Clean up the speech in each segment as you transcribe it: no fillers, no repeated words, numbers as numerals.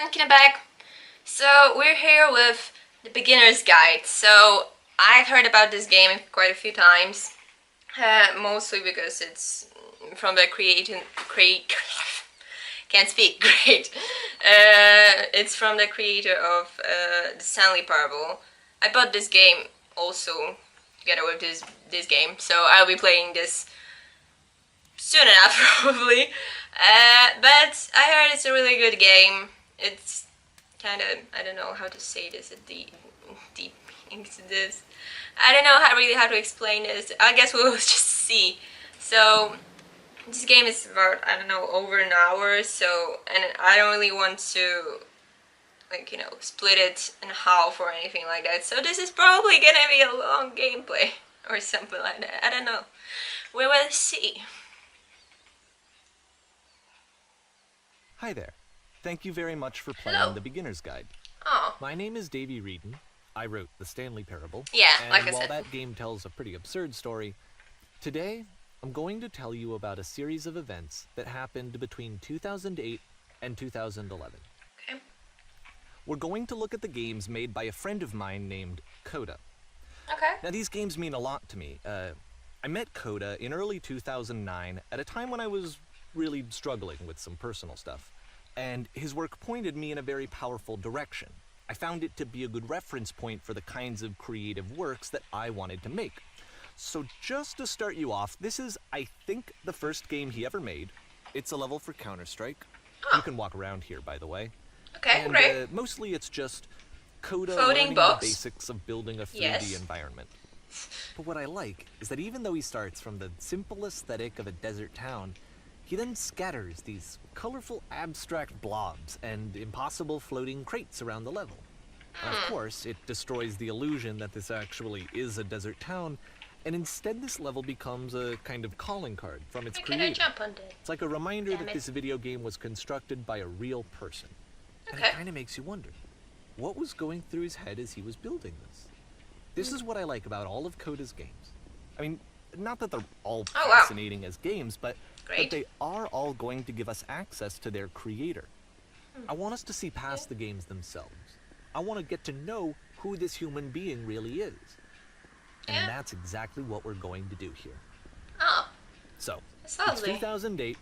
and Kina back. So we're here with the beginner's guide. So I've heard about this game quite a few times, mostly because it's from the can't speak great. It's from the creator of the Stanley Parable. I bought this game also together with this game, so I'll be playing this soon enough probably. But I heard it's a really good game. It's kind of, I don't know how to say this, deep into this. I don't know how to explain this. I guess we'll just see. So this game is about, I don't know, over an hour, so, and I don't really want to, like, you know, split it in half or anything like that. So this is probably gonna be a long gameplay or something like that. I don't know. We will see. Hi there. Thank you very much for playing the beginner's guide. Oh. My name is Davey Reedon. I wrote the Stanley Parable. Yeah, and like I while said. that game tells a pretty absurd story, today I'm going to tell you about a series of events that happened between 2008 and 2011. Okay. We're going to look at the games made by a friend of mine named Coda. Okay. Now these games mean a lot to me. I met Coda in early 2009 at a time when I was really struggling with some personal stuff, and his work pointed me in a very powerful direction. I found it to be a good reference point for the kinds of creative works that I wanted to make. So just to start you off, this is, I think, the first game he ever made. It's a level for Counter-Strike. Oh. You can walk around here, by the way. Okay, And great. Mostly it's just Coda Floating learning box. the basics of building a 3D Yes. environment. But what I like is that even though he starts from the simple aesthetic of a desert town, he then scatters these colorful abstract blobs and impossible floating crates around the level. And of course, it destroys the illusion that this actually is a desert town, and instead this level becomes a kind of calling card from its Can I creator. jump on that? It's like a reminder Damn that it. this video game was constructed by a real person. And Okay. it kind of makes you wonder, what was going through his head as he was building this? This is what I like about all of Coda's games. I mean, not that they're all Oh, wow. fascinating as games, but Great. they are all going to give us access to their creator. I want us to see past the games themselves. I want to get to know who this human being really is. And Yeah. that's exactly what we're going to do here. Oh, So, that's it's lovely. 2008,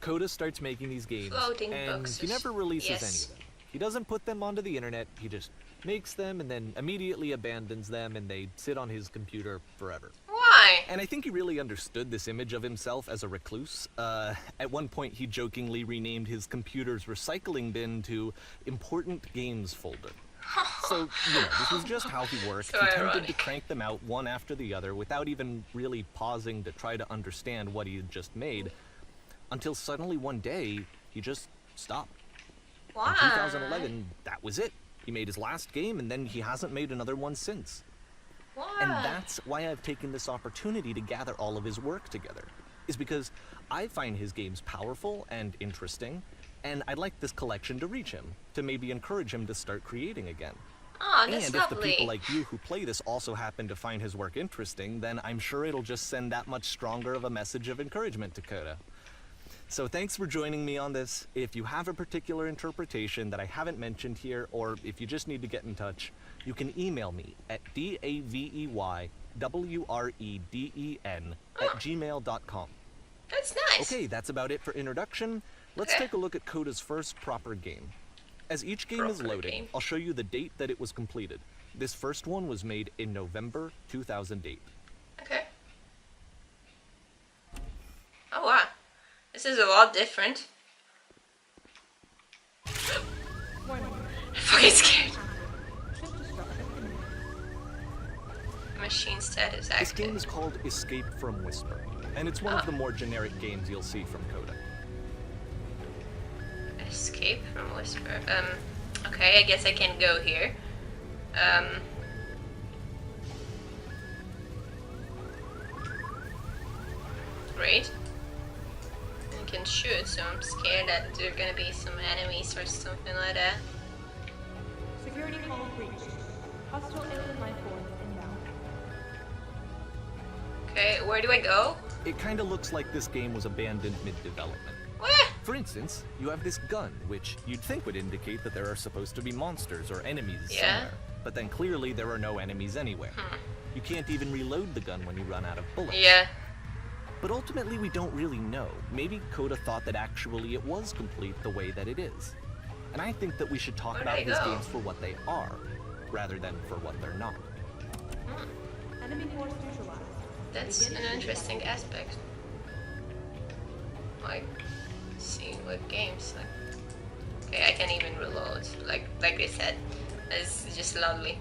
Coda starts making these games, Floating and boxes. he never releases Yes. any of them. He doesn't put them onto the internet, he just makes them and then immediately abandons them, and they sit on his computer forever. Why? And I think he really understood this image of himself as a recluse. At one point, he jokingly renamed his computer's recycling bin to Important Games Folder. So, you know, this was just how he worked. So He tended to ironic. crank them out one after the other without even really pausing to try to understand what he had just made, until suddenly one day, he just stopped. Why? In 2011, that was it. He made his last game, and then he hasn't made another one since. Why? And that's why I've taken this opportunity to gather all of his work together, is because I find his games powerful and interesting, and I'd like this collection to reach him, to maybe encourage him to start creating again. Oh, that's And lovely. if the people like you who play this also happen to find his work interesting, then I'm sure it'll just send that much stronger of a message of encouragement to Coda. So thanks for joining me on this. If you have a particular interpretation that I haven't mentioned here, or if you just need to get in touch, you can email me at daveywreden@gmail.com. That's nice. Okay, that's about it for introduction. Let's Okay. take a look at Coda's first proper game. As each game is Proper loading, game. I'll show you the date that it was completed. This first one was made in November 2008. Okay. Oh wow. This is a lot different. I'm fucking scared. Machine status This active. game is called Escape from Whisper, and it's one of the more generic games you'll see from Coda. Escape from Whisper. Okay, I guess I can go here. Great. I can shoot, so I'm scared that there are gonna be some enemies or something like that. Security call breached. Hostile alien life forms inbound. Okay, where do I go? It kinda looks like this game was abandoned mid-development. What? For instance, you have this gun, which you'd think would indicate that there are supposed to be monsters or enemies somewhere. But then clearly there are no enemies anywhere. You can't even reload the gun when you run out of bullets. Yeah. But ultimately we don't really know. Maybe Coda thought that actually it was complete the way that it is. And I think that we should talk about his games for what they are, rather than for what they're not. Enemy force neutralized. That's an interesting aspect. Like, see what games. Like, okay, I can even reload. Like they said, it's just lovely.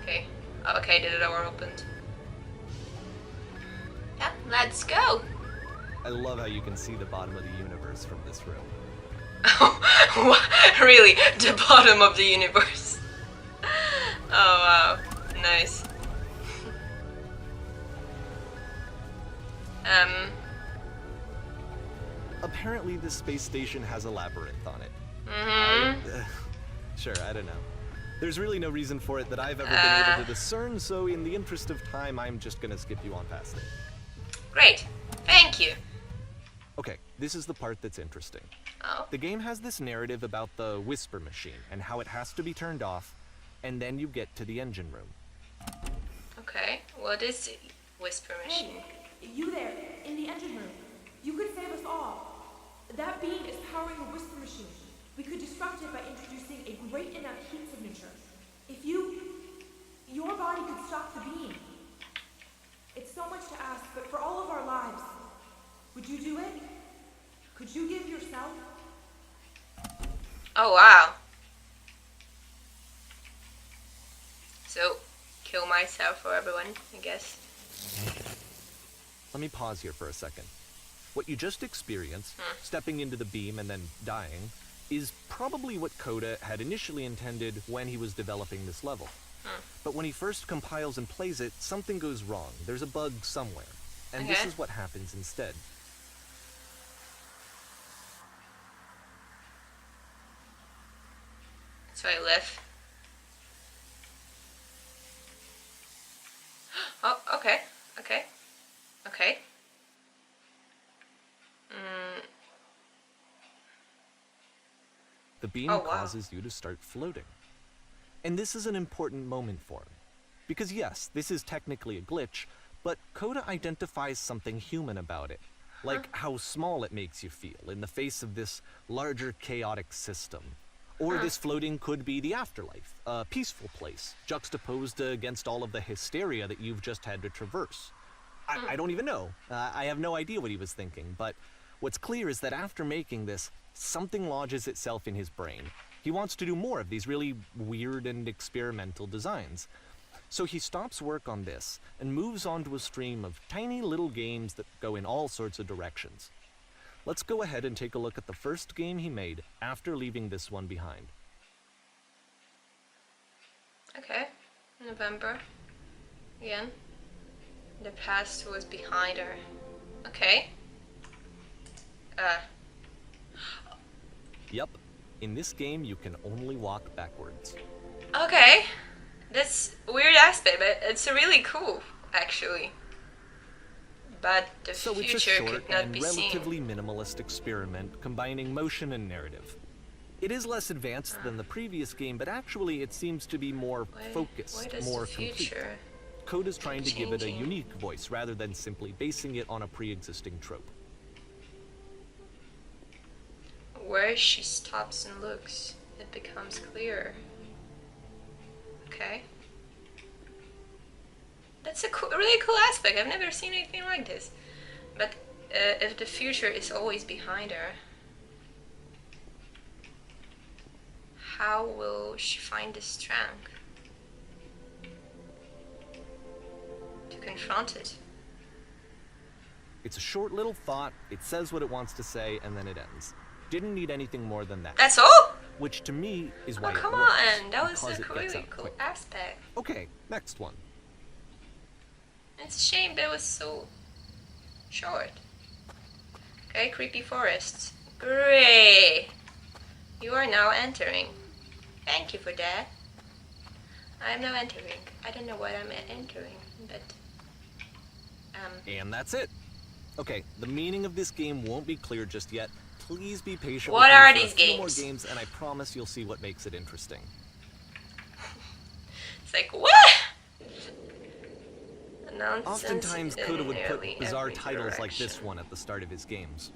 Okay, oh, okay, the door opened. Yeah, let's go. I love how you can see the bottom of the universe from this room. Really, the bottom of the universe. Oh wow, nice. Apparently this space station has a labyrinth on it. Sure, I don't know. There's really no reason for it that I've ever been able to discern, so in the interest of time, I'm just gonna skip you on past it. Great, thank you. Okay, this is the part that's interesting. Oh. The game has this narrative about the whisper machine and how it has to be turned off, and then you get to the engine room. Okay, what is the whisper machine? Hey, you there, in the engine room. You could save us all. That beam is powering the whisper machine. We could disrupt it by introducing a great enough heat signature. If your body could stop the beam. It's so much to ask, but for all of our lives, would you do it? Could you give yourself? Oh wow. So, kill myself for everyone, I guess. Let me pause here for a second. What you just experienced, stepping into the beam and then dying, is probably what Coda had initially intended when he was developing this level. But when he first compiles and plays it, something goes wrong. There's a bug somewhere. And this is what happens instead. So I live. Oh, okay, okay, okay. The beam causes you to start floating. And this is an important moment for him. Because yes, this is technically a glitch, but Coda identifies something human about it. Like how small it makes you feel in the face of this larger chaotic system. Or this floating could be the afterlife, a peaceful place, juxtaposed against all of the hysteria that you've just had to traverse. I don't even know. I have no idea what he was thinking, but what's clear is that after making this, something lodges itself in his brain. He wants to do more of these really weird and experimental designs. So he stops work on this and moves on to a stream of tiny little games that go in all sorts of directions. Let's go ahead and take a look at the first game he made after leaving this one behind. Okay, November. Again. The past was behind her. Okay. Yep. In this game, you can only walk backwards. Okay. That's a weird aspect, but it's really cool, actually. But the So future it's a short could not and be relatively seen. minimalist experiment combining motion and narrative. It is less advanced than the previous game, but actually it seems to be more focused, Why does more the complete. future? Coda's trying to give it a changing? unique voice rather than simply basing it on a pre-existing trope. Where she stops and looks, it becomes clearer. Okay. That's a really cool aspect. I've never seen anything like this. But if the future is always behind her, how will she find the strength to confront it? It's a short little thought, it says what it wants to say, and then it ends. Didn't need anything more than that. That's all? Which to me is why Oh, come it works, on. That was because a it gets really out cool quick. aspect. Okay, next one. It's a shame that was so short. Okay, creepy forests. Great! You are now entering. Thank you for that. I am now entering. I don't know what I'm entering, but... And that's it. Okay, the meaning of this game won't be clear just yet. please be patient What with me are for these a few more games? games, and I promise you'll see what makes it interesting. It's like, what? Nonsense Oftentimes, in Coda would put nearly bizarre every titles like this direction. one at the start of his games.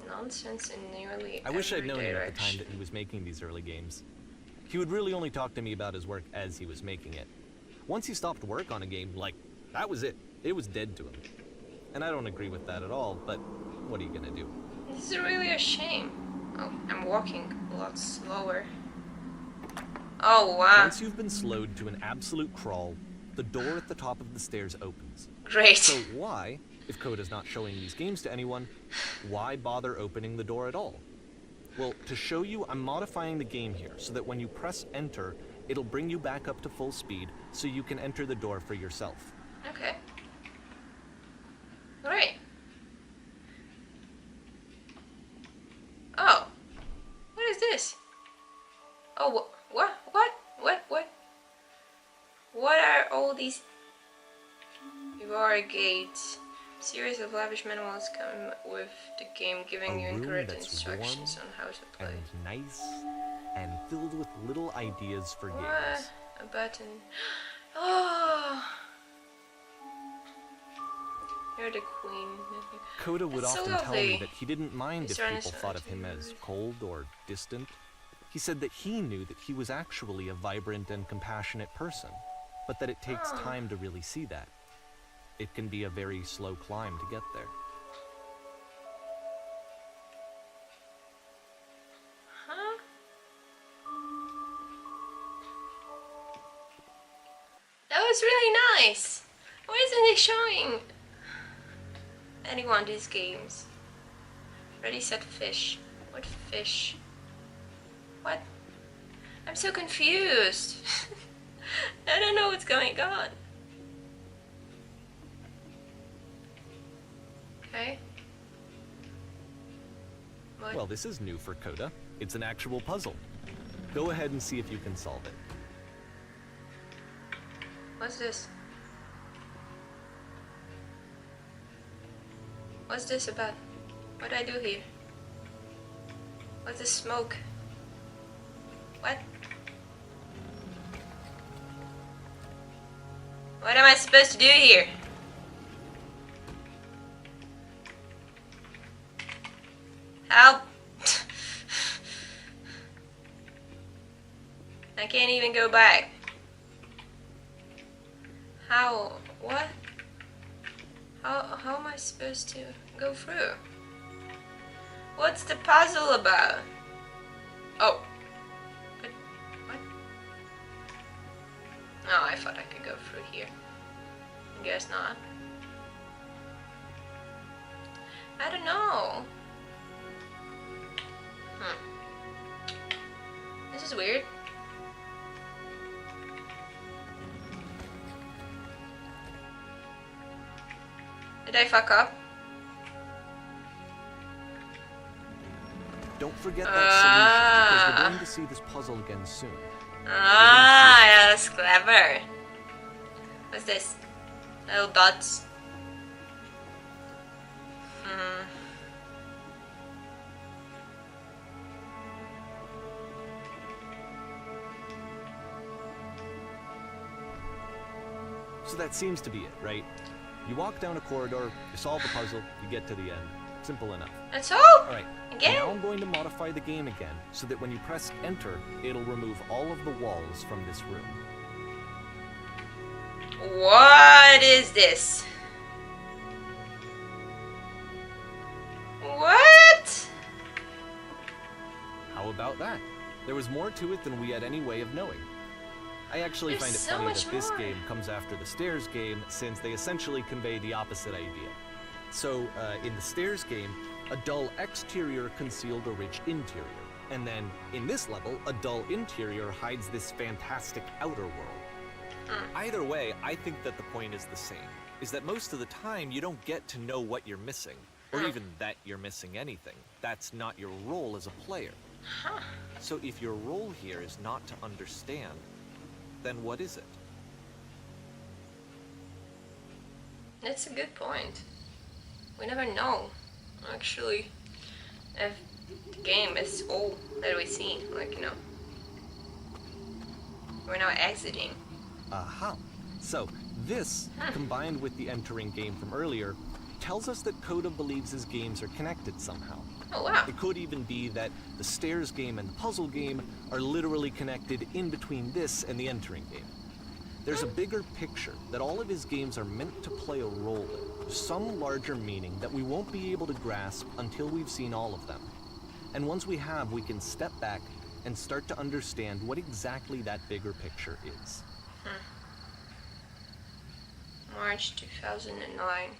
Nonsense in nearly I wish I'd every known him at the time direction. that he was making these early games. He would really only talk to me about his work as he was making it. Once he stopped work on a game, like, that was it. It was dead to him. And I don't agree with that at all, but what are you gonna do? This is really a shame. Oh, I'm walking a lot slower. Oh, wow. Once you've been slowed to an absolute crawl, the door at the top of the stairs opens. Great. So why, if Coda's not showing these games to anyone, why bother opening the door at all? Well, to show you, I'm modifying the game here so that when you press enter, it'll bring you back up to full speed so you can enter the door for yourself. Okay. Great. Oh. What is this? Oh, what? What are all these gates? Series of lavish manuals come with the game, giving you A room accurate that's instructions warm on how to play. and nice and filled with little ideas for What? games. A button. Oh. You're the queen. Coda would That's so often tell me lovely. that he didn't mind He's if trying to people show thought it of to him you. as cold or distant. He said that he knew that he was actually a vibrant and compassionate person, but that it takes time to really see that. It can be a very slow climb to get there. Huh? That was really nice. Why isn't it showing anyone these games? Ready, set, fish. What fish? What? I'm so confused. I don't know what's going on. Okay. What? Well, this is new for Coda. It's an actual puzzle. Go ahead and see if you can solve it. What's this? What's this about? What do I do here? What's this smoke? What? What am I supposed to do here? Help! I can't even go back. How? What? How am I supposed to go through? What's the puzzle about? Oh. What? Oh, I thought I could go through here. I guess not. I don't know. This is weird. Did I fuck up? Don't forget that solution, because we're going to see this puzzle again soon. Ah, that's clever. What's this? Little dots. So that seems to be it, right? You walk down a corridor, you solve the puzzle, you get to the end. Simple enough. That's all? Alright, Again? now I'm going to modify the game again, so that when you press enter, it'll remove all of the walls from this room. What is this? What? How about that? There was more to it than we had any way of knowing. I actually There's find it so funny much that this more. game comes after the Stairs game, since they essentially convey the opposite idea. So, in the Stairs game, a dull exterior concealed a rich interior. And then, in this level, a dull interior hides this fantastic outer world. Either way, I think that the point is the same, is that most of the time you don't get to know what you're missing, or even that you're missing anything. That's not your role as a player. So if your role here is not to understand, then what is it? That's a good point. We never know Actually, if the game is all that we see, like, you know, we're now exiting. Aha. So, this, combined with the entering game from earlier, tells us that Coda believes his games are connected somehow. Oh, wow. It could even be that the stairs game and the puzzle game are literally connected in between this and the entering game. There's a bigger picture that all of his games are meant to play a role in, some larger meaning that we won't be able to grasp until we've seen all of them. And once we have, we can step back and start to understand what exactly that bigger picture is. March 2009.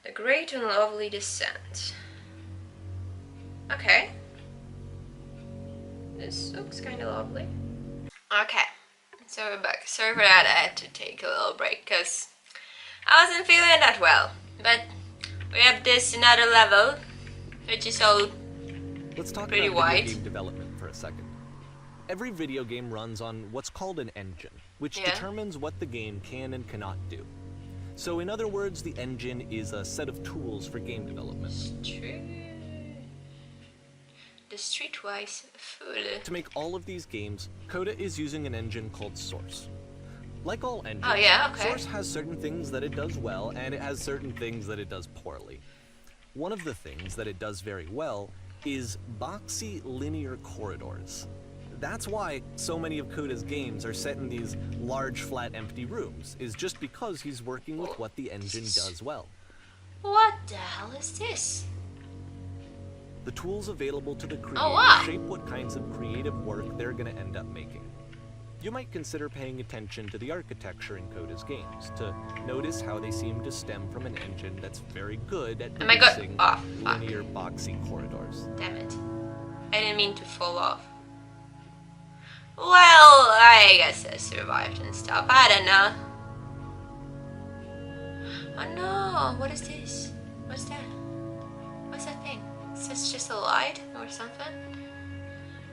The Great and Lovely Descent. Okay. This looks kind of lovely. Okay, so we're back. Sorry for that, I had to take a little break because I wasn't feeling that well. But we have this another level, which is all Let's talk pretty about wide. video game development for a second. Every video game runs on what's called an engine, which Yeah. determines what the game can and cannot do. So in other words, the engine is a set of tools for game development. The Streetwise Fool. To make all of these games, Coda is using an engine called Source. Like all engines, Oh, yeah, okay. Source has certain things that it does well, and it has certain things that it does poorly. One of the things that it does very well is boxy linear corridors. That's why so many of Coda's games are set in these large, flat, empty rooms, is just because he's working with what the engine does well. What the hell is this? The tools available to the creator Oh, wow. shape what kinds of creative work they're going to end up making. You might consider paying attention to the architecture in Coda's games, to notice how they seem to stem from an engine that's very good at Oh my God. producing Oh, fuck. linear, boxy corridors. Damn it. I didn't mean to fall off. Well, I guess I survived and stuff. I don't know. Oh no, what is this? What's that? What's that thing? Is this just a light or something?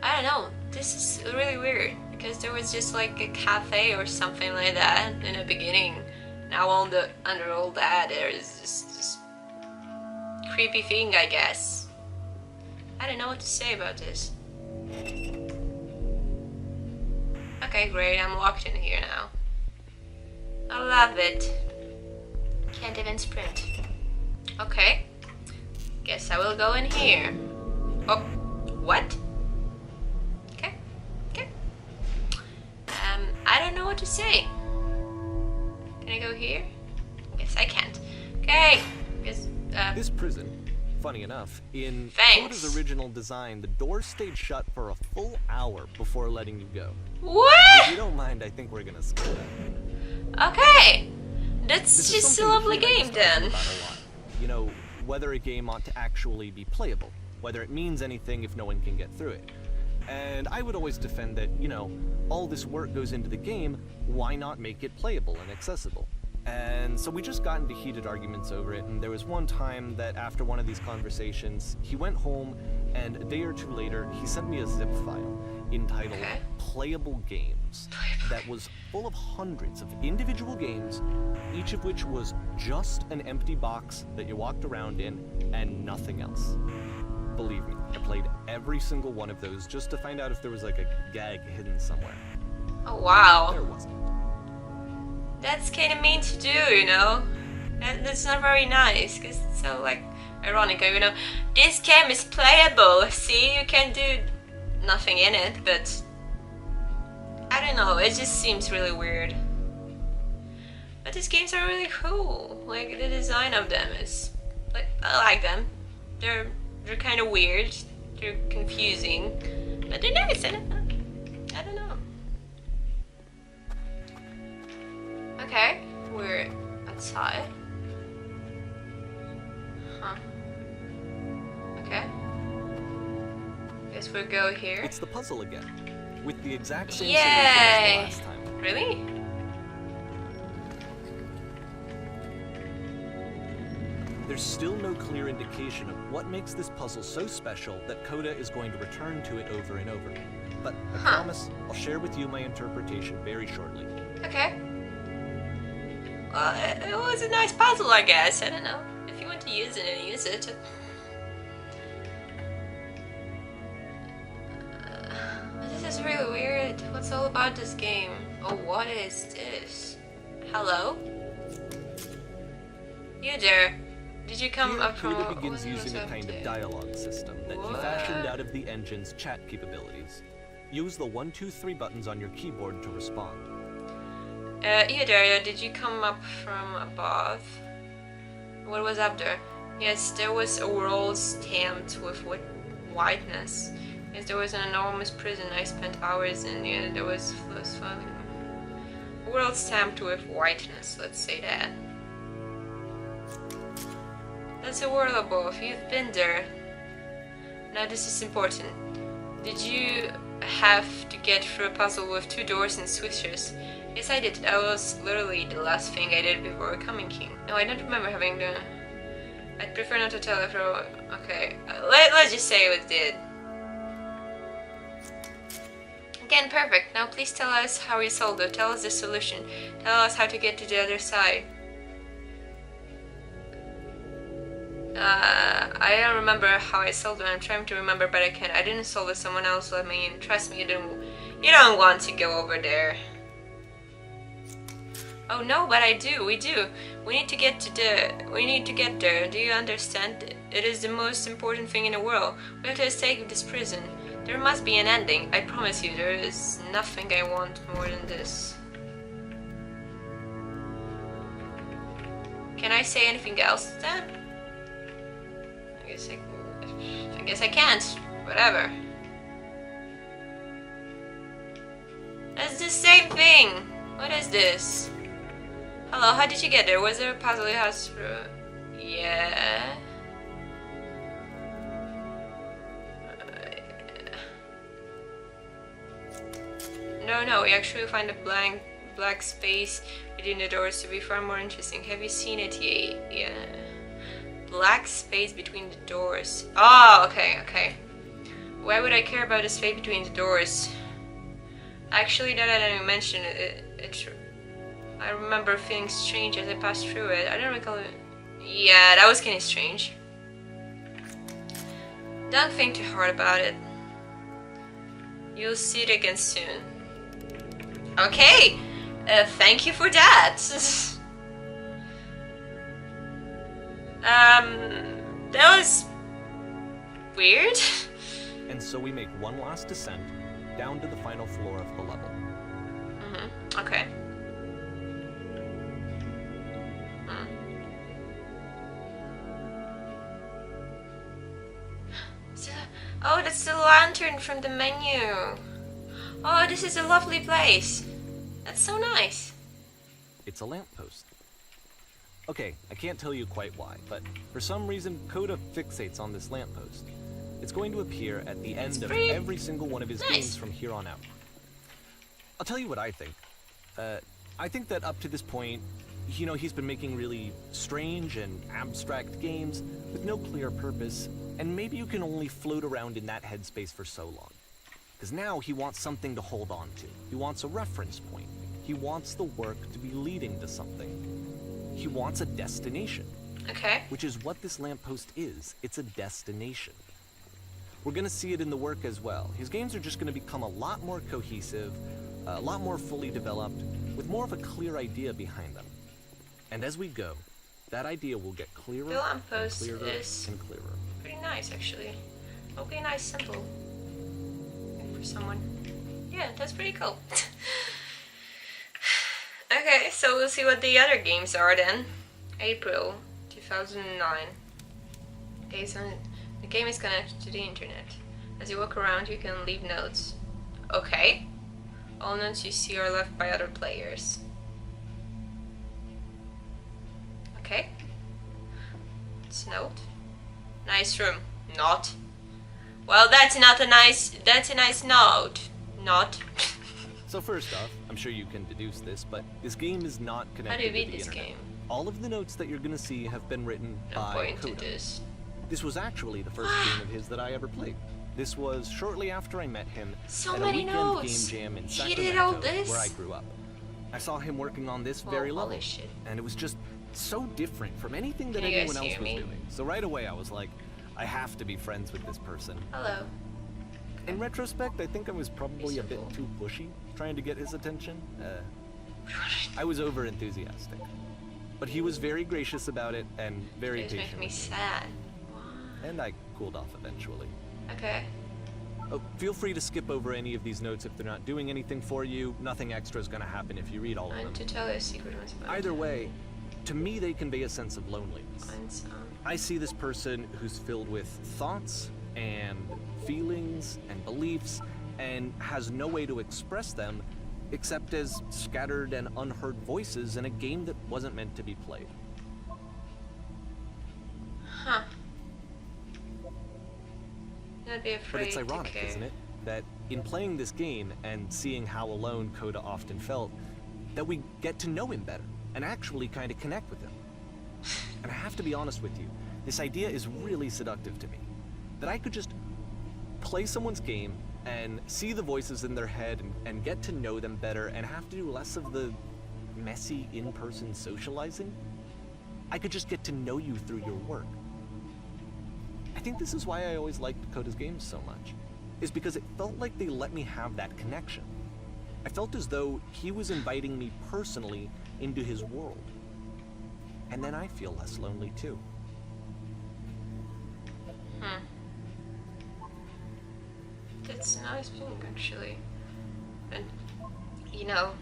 I don't know. This is really weird because there was just like a cafe or something like that in the beginning. Now under all that there is this creepy thing, I guess. I don't know what to say about this. Okay, great, I'm locked in here now. I love it. Can't even sprint. Okay. Guess I will go in here. Oh, what? Okay, okay. I don't know what to say. Can I go here? Guess I can't. Okay. Guess, This prison, funny enough, in Thanks. Coda's original design, the doors stayed shut for a full hour before letting you go. If what? you don't mind, I think we're gonna skip that. Okay. That's This is just a something lovely that I game used to argue then. about a lot. You know, whether a game ought to actually be playable, whether it means anything if no one can get through it. And I would always defend that, you know, all this work goes into the game, why not make it playable and accessible? And so we just got into heated arguments over it, and there was one time that after one of these conversations, he went home, and a day or two later, he sent me a zip file entitled Okay. Playable Games that was full of hundreds of individual games, each of which was just an empty box that you walked around in and nothing else. Believe me, I played every single one of those just to find out if there was like a gag hidden somewhere. Oh wow. There wasn't. That's kind of mean to do, you know? That's not very nice, because it's so, like, ironic, you know? This game is playable, see? You can do nothing in it, but... I don't know, it just seems really weird. But these games are really cool. Like, the design of them is... like, I like them. They're kind of weird. They're confusing. But they're nice, I don't know. Okay, we're outside. Huh. Okay. Guess we'll go here. It's the puzzle again, with the exact same Yay! solution as the last time. Really? There's still no clear indication of what makes this puzzle so special that Coda is going to return to it over and over. But I promise I'll share with you my interpretation very shortly. Okay. Well, it was a nice puzzle, I guess. I don't know. If you want to use it, then use it. This is really weird. What's all about this game? Oh, what is this? Hello? You there? Did you come up from... Kina begins using a kind of dialogue system that he fashioned out of the engine's chat capabilities. Use the 1, 2, 3 buttons on your keyboard to respond. Daria, did you come up from above? What was up there? Yes, there was a world stamped with whiteness. Yes, there was an enormous prison I spent hours in. Yeah, there was a world stamped with whiteness, let's say that. That's a world above. You've been there. Now this is important. Did you have to get through a puzzle with 2 doors and switches? Yes, I did. That was literally the last thing I did before becoming king. No, I don't remember having the... I'd prefer not to tell if okay, let's just say it did. Again, perfect. Now please tell us how you solved it. Tell us the solution. Tell us how to get to the other side. I don't remember how I solved it. I'm trying to remember, but I can't. I didn't solve it. Someone else let me in. Trust me, you don't want to go over there. Oh no, but I do. We do. We need to get there. Do you understand? It is the most important thing in the world. We have to escape this prison. There must be an ending. I promise you, there is nothing I want more than this. Can I say anything else then? I guess I can't. Whatever. That's the same thing. What is this? Hello, how did you get there? Was there a puzzle you had through? Yeah. No, we actually find a black space between the doors to be far more interesting. Have you seen it? Yeah. Black space between the doors. Oh, okay. Why would I care about the space between the doors? Actually, now that I mention it, I remember feeling strange as I passed through it. I don't recall it. Yeah, that was kind of strange. Don't think too hard about it. You'll see it again soon. Okay, thank you for that. That was weird. And so we make one last descent down to the final floor of the level. Okay. Oh, that's the lantern from the menu. Oh, this is a lovely place. That's so nice. It's a lamppost. Okay, I can't tell you quite why, but for some reason, Coda fixates on this lamppost. It's going to appear at the end of every single one of his games from here on out. I'll tell you what I think. I think that up to this point, you know, he's been making really strange and abstract games with no clear purpose, and maybe you can only float around in that headspace for so long. Because now he wants something to hold on to. He wants a reference point. He wants the work to be leading to something. He wants a destination. Okay. Which is what this lamppost is. It's a destination. We're going to see it in the work as well. His games are just going to become a lot more cohesive, a lot more fully developed, with more of a clear idea behind them. And as we go, that idea will get clearer The lamppost and clearer is and clearer. pretty nice, actually. Okay, nice, simple. For someone. Yeah, that's pretty cool. Okay, so we'll see what the other games are then. April 2009. Okay, so the game is connected to the internet. As you walk around, you can leave notes. Okay. All notes you see are left by other players. Okay. It's a note. Nice room. Not. Well, that's a nice note. Not. So first off, I'm sure you can deduce this, but this game is not connected How do you to beat the this internet. game? All of the notes that you're going to see have been written No by point to Coda. this. This was actually the first game of his that I ever played. This was shortly after I met him So at a many weekend notes. game jam in He Sacramento, did all this? where I grew up. I saw him working on this very holy level, shit. and it was just so different from anything that Can you anyone guys else hear was me? doing. So right away I was like, I have to be friends with this person. Hello. In retrospect, I think I was probably a bit Reasonable. too pushy, trying to get his attention. I was over enthusiastic. But he was very gracious about it and very This makes patient me with me. sad. And I cooled off eventually. Okay. Oh, feel free to skip over any of these notes if they're not doing anything for you. Nothing extra is going to happen if you read all of And to them. tell you a secret was about Either way, to me they convey a sense of loneliness. find some. I see this person who's filled with thoughts and feelings and beliefs and has no way to express them except as scattered and unheard voices in a game that wasn't meant to be played. Huh. Not be afraid But it's to ironic, care. isn't it? That in playing this game and seeing how alone Coda often felt, that we get to know him better and actually kind of connect with him. And I have to be honest with you, this idea is really seductive to me. That I could just play someone's game and see the voices in their head and get to know them better and have to do less of the messy in-person socializing. I could just get to know you through your work. I think this is why I always liked Coda's games so much, is because it felt like they let me have that connection. I felt as though he was inviting me personally into his world. And then I feel less lonely too. That's a nice thing, actually. And, you know,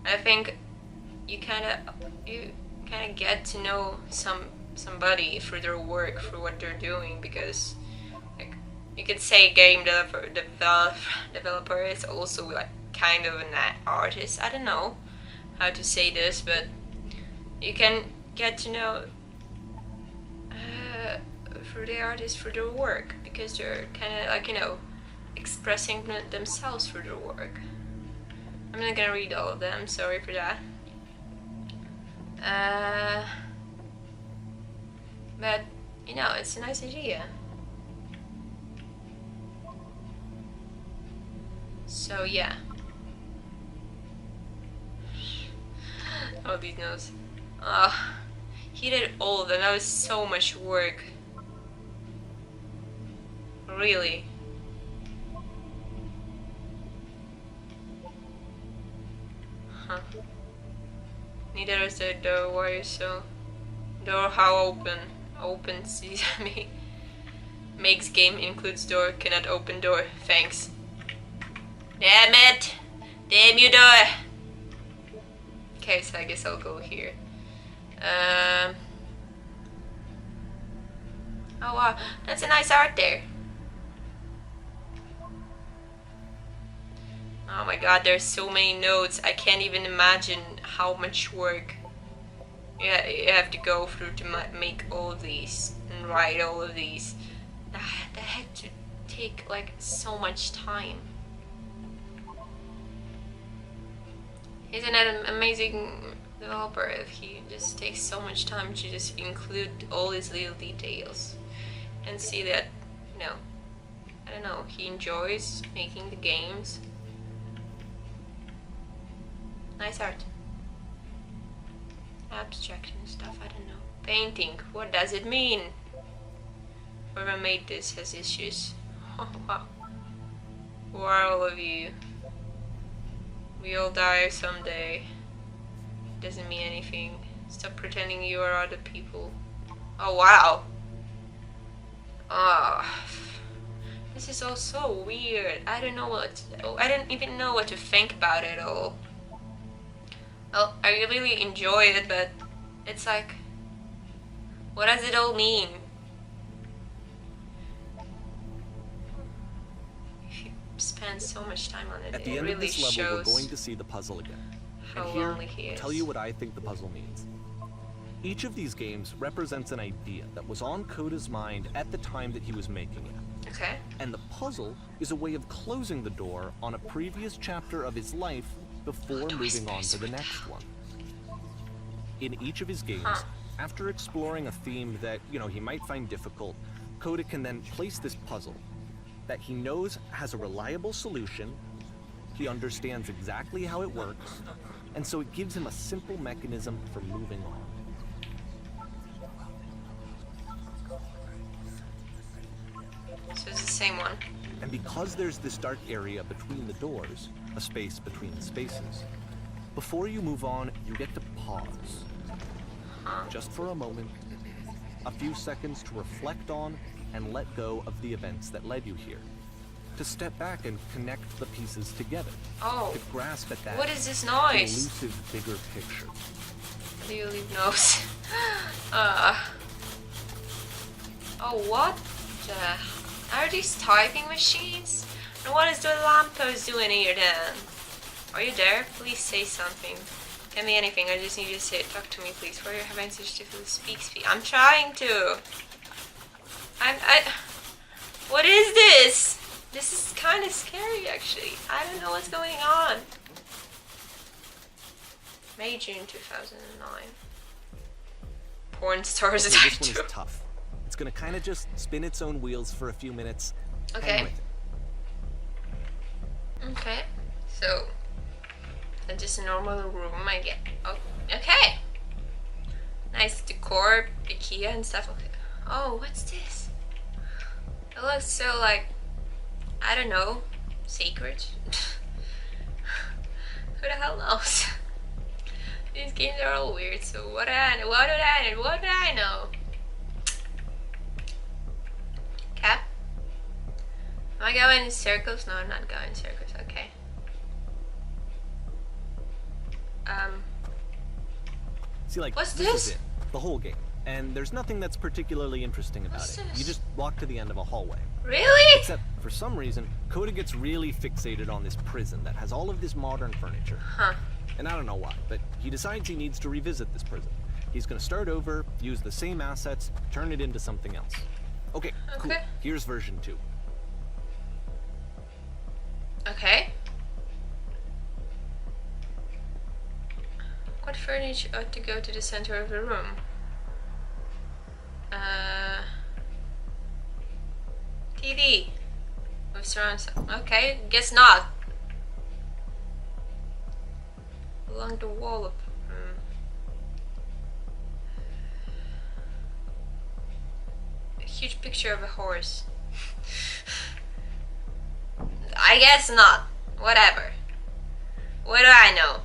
I think you kind of get to know somebody through their work, through what they're doing, because like you could say game developer is also like kind of an artist. I don't know how to say this, but you can get to know through the artist through their work, because they're kind of like, you know, expressing themselves through their work. I'm not gonna read all of them, sorry for that. But, you know, it's a nice idea. So, yeah. All these notes. He did all of them. That was so much work. Really. Huh. Neither is the door. Why you so? Door how open? Open sesame. Makes game includes door. Cannot open door. Thanks. Damn it! Damn you door! Okay, so I guess I'll go here. Oh wow, that's a nice art there. Oh my god, there's so many notes. I can't even imagine how much work you have to go through to make all of these and write all of these. That had to take like so much time. He's an amazing developer if he just takes so much time to just include all these little details and see that, you know, I don't know, he enjoys making the games. Nice art. Abstract and stuff, I don't know. Painting, what does it mean? Whoever made this has issues. Oh wow. Who are all of you? We all die someday. Doesn't mean anything. Stop pretending you are other people. Oh wow. Oh, this is all so weird. I don't know I don't even know what to think about it all. Well, I really enjoy it, but it's like, what does it all mean? If you spend so much time on it, At the it end really of this level, we're shows going to see the puzzle again. how And here, lonely he I'll is. tell you what I think the puzzle means. Each of these games represents an idea that was on Coda's mind at the time that he was making it. Okay. And the puzzle is a way of closing the door on a previous chapter of his life before moving on to the next one. In each of his games, after exploring a theme that, you know, he might find difficult, Coda can then place this puzzle that he knows has a reliable solution, he understands exactly how it works, and so it gives him a simple mechanism for moving on. So it's the same one. And because there's this dark area between the doors, a space between the spaces, before you move on, you get to pause. Just for a moment, a few seconds to reflect on and let go of the events that led you here. To step back and connect the pieces together. Oh. To grasp at that What is this noise? elusive bigger picture. How do you leave nose? Oh, what the... Are these typing machines? And what is the lamppost doing here then? Are you there? Please say something. Can be anything, I just need you to say it. Talk to me, please. For your message to speak. I'm trying to. What is this? This is kind of scary, actually. I don't know what's going on. May, June 2009. Porn stars Okay, attack. this one is tough. It's gonna kind of just spin its own wheels for a few minutes. Okay. Hang with it. Okay. So, that's just a normal room, I get. Oh, okay. Nice decor, IKEA and stuff. Okay. Oh, what's this? It looks so like, I don't know, sacred. Who the hell knows? These games are all weird. So what did I know? What did I know? Cap? Am I going in circles? No, I'm not going in circles. Okay. See, like, What's this this? is it, the whole game. And there's nothing that's particularly interesting about What's it. this? You just walk to the end of a hallway. Really? Except, for some reason, Coda gets really fixated on this prison that has all of this modern furniture. Huh. And I don't know why, but he decides he needs to revisit this prison. He's gonna start over, use the same assets, turn it into something else. Okay, cool. Okay. Here's version 2. Okay. What furniture ought to go to the center of the room? TV with surround sound. Okay, guess not. Along the wall of the room. A huge picture of a horse. I guess not. Whatever. What do I know?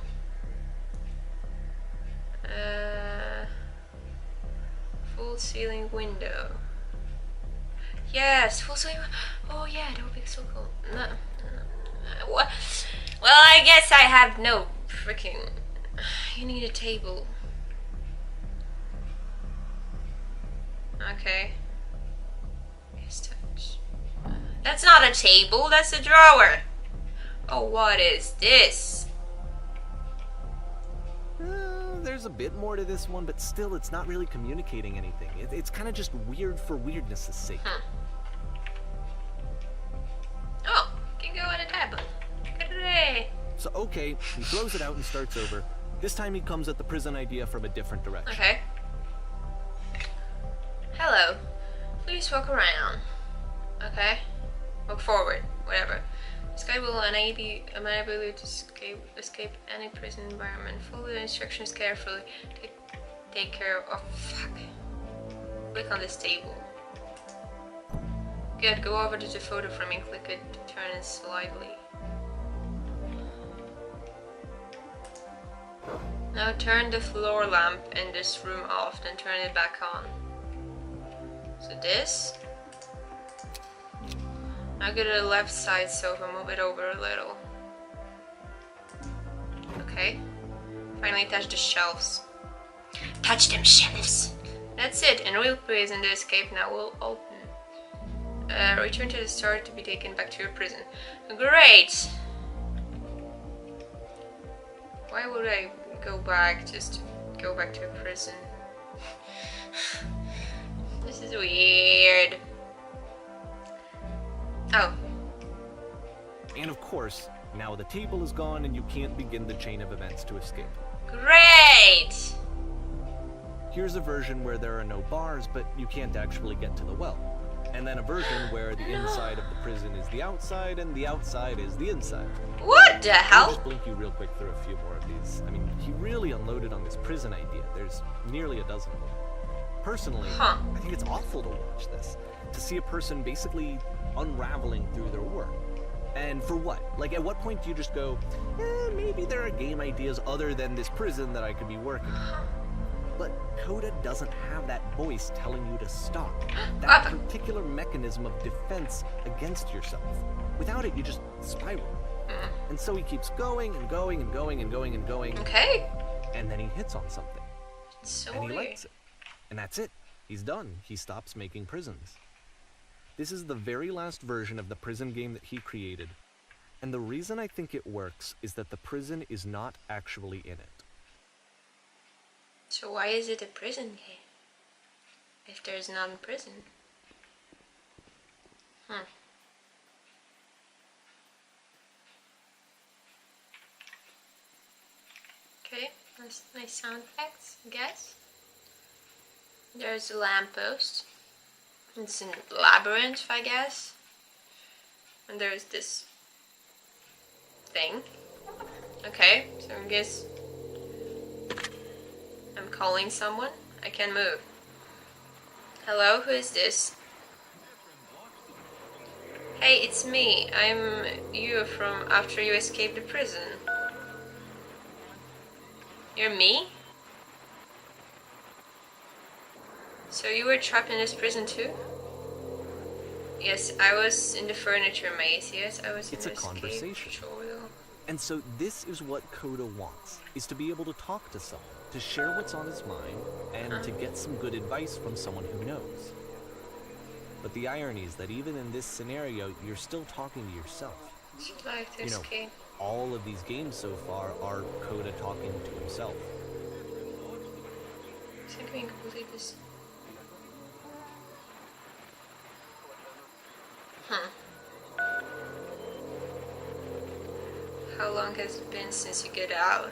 Full ceiling window. Yes, full ceiling. Oh yeah, that would be so cool. No. What? Well, I guess I have no freaking. You need a table. Okay. Yes, touch. That's not a table. That's a drawer. Oh, what is this? There's a bit more to this one, but still, it's not really communicating anything. It's kind of just weird for weirdness' sake. Oh, can go on a tablet. Hooray! So, okay, he throws it out and starts over. This time he comes at the prison idea from a different direction. Okay. Hello. Please walk around. Okay. Walk forward. Whatever. This guy will enable you to escape any prison environment. Follow the instructions carefully. Take care of. Fuck. Click on this table. Good. Go over to the photo frame and click it to turn it slightly. Now turn the floor lamp in this room off, then turn it back on. So this. Now go to the left side sofa, move it over a little. Okay. Finally touch the shelves. Touch them shelves! That's it, in real prison the escape now will open. Return to the start to be taken back to your prison. Great! Why would I go back just to go back to a prison? This is weird. Oh. And of course, now the table is gone and you can't begin the chain of events to escape. Great! Here's a version where there are no bars, but you can't actually get to the well. and then a version where the inside of the prison is the outside and the outside is the inside. What the I'll hell? just blink you real quick through a few more of these. I mean, he really unloaded on this prison idea. There's nearly a dozen of them. Personally, I think it's awful to watch this. To see a person basically unraveling through their work. And for what? Like, at what point do you just go, maybe there are game ideas other than this prison that I could be working on? But Coda doesn't have that voice telling you to stop. That particular mechanism of defense against yourself. Without it, you just spiral. And so he keeps going and going and going and going and going. Okay. And then he hits on something. So And he weird. likes it. And that's it. He's done. He stops making prisons. This is the very last version of the prison game that he created. And the reason I think it works is that the prison is not actually in it. So why is it a prison game? If there's not a prison? Okay, nice sound effects, I guess. There's a lamppost. It's a labyrinth, I guess. And there's this thing. Okay, so I guess I'm calling someone. I can move. Hello, who is this? Hey, it's me. I'm you from after you escaped the prison. You're me? So you were trapped in this prison too? Yes, I was in the furniture maze. Yes, I was in It's a the escape conversation. tutorial. And so this is what Coda wants, is to be able to talk to someone, to share what's on his mind, and to get some good advice from someone who knows. But the irony is that even in this scenario, you're still talking to yourself. She'd like to You know, escape. all of these games so far are Coda talking to himself. I think we can complete this. How long has it been since you get out?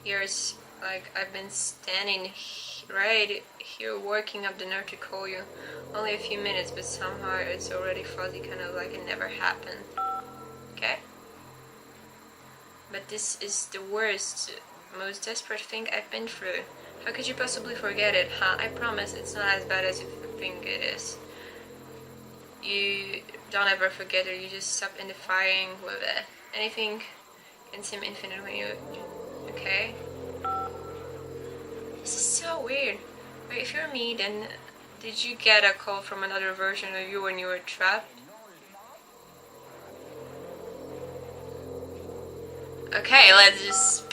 Years. Like, I've been standing right here working up the nerve to call you. Only a few minutes, but somehow it's already fuzzy, kind of like it never happened. Okay? But this is the worst, most desperate thing I've been through. How could you possibly forget it, huh? I promise it's not as bad as you think it is. You don't ever forget it, you just stop identifying with it. Anything can seem infinite when you... Okay? This is so weird. Wait, if you're me, then did you get a call from another version of you when you were trapped? Okay, let's just...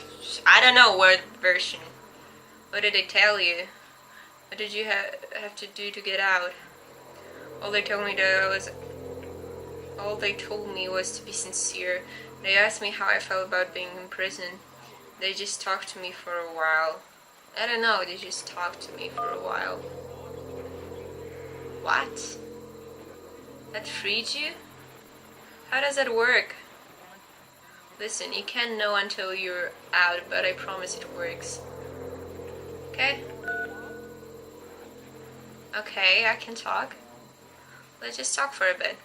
I don't know what version. What did they tell you? What did you have to do to get out? All they told me was to be sincere. They asked me how I felt about being in prison. They just talked to me for a while. I don't know, they just talked to me for a while. What? That freed you? How does that work? Listen, you can't know until you're out, but I promise it works. Okay? Okay, I can talk. Let's just talk for a bit.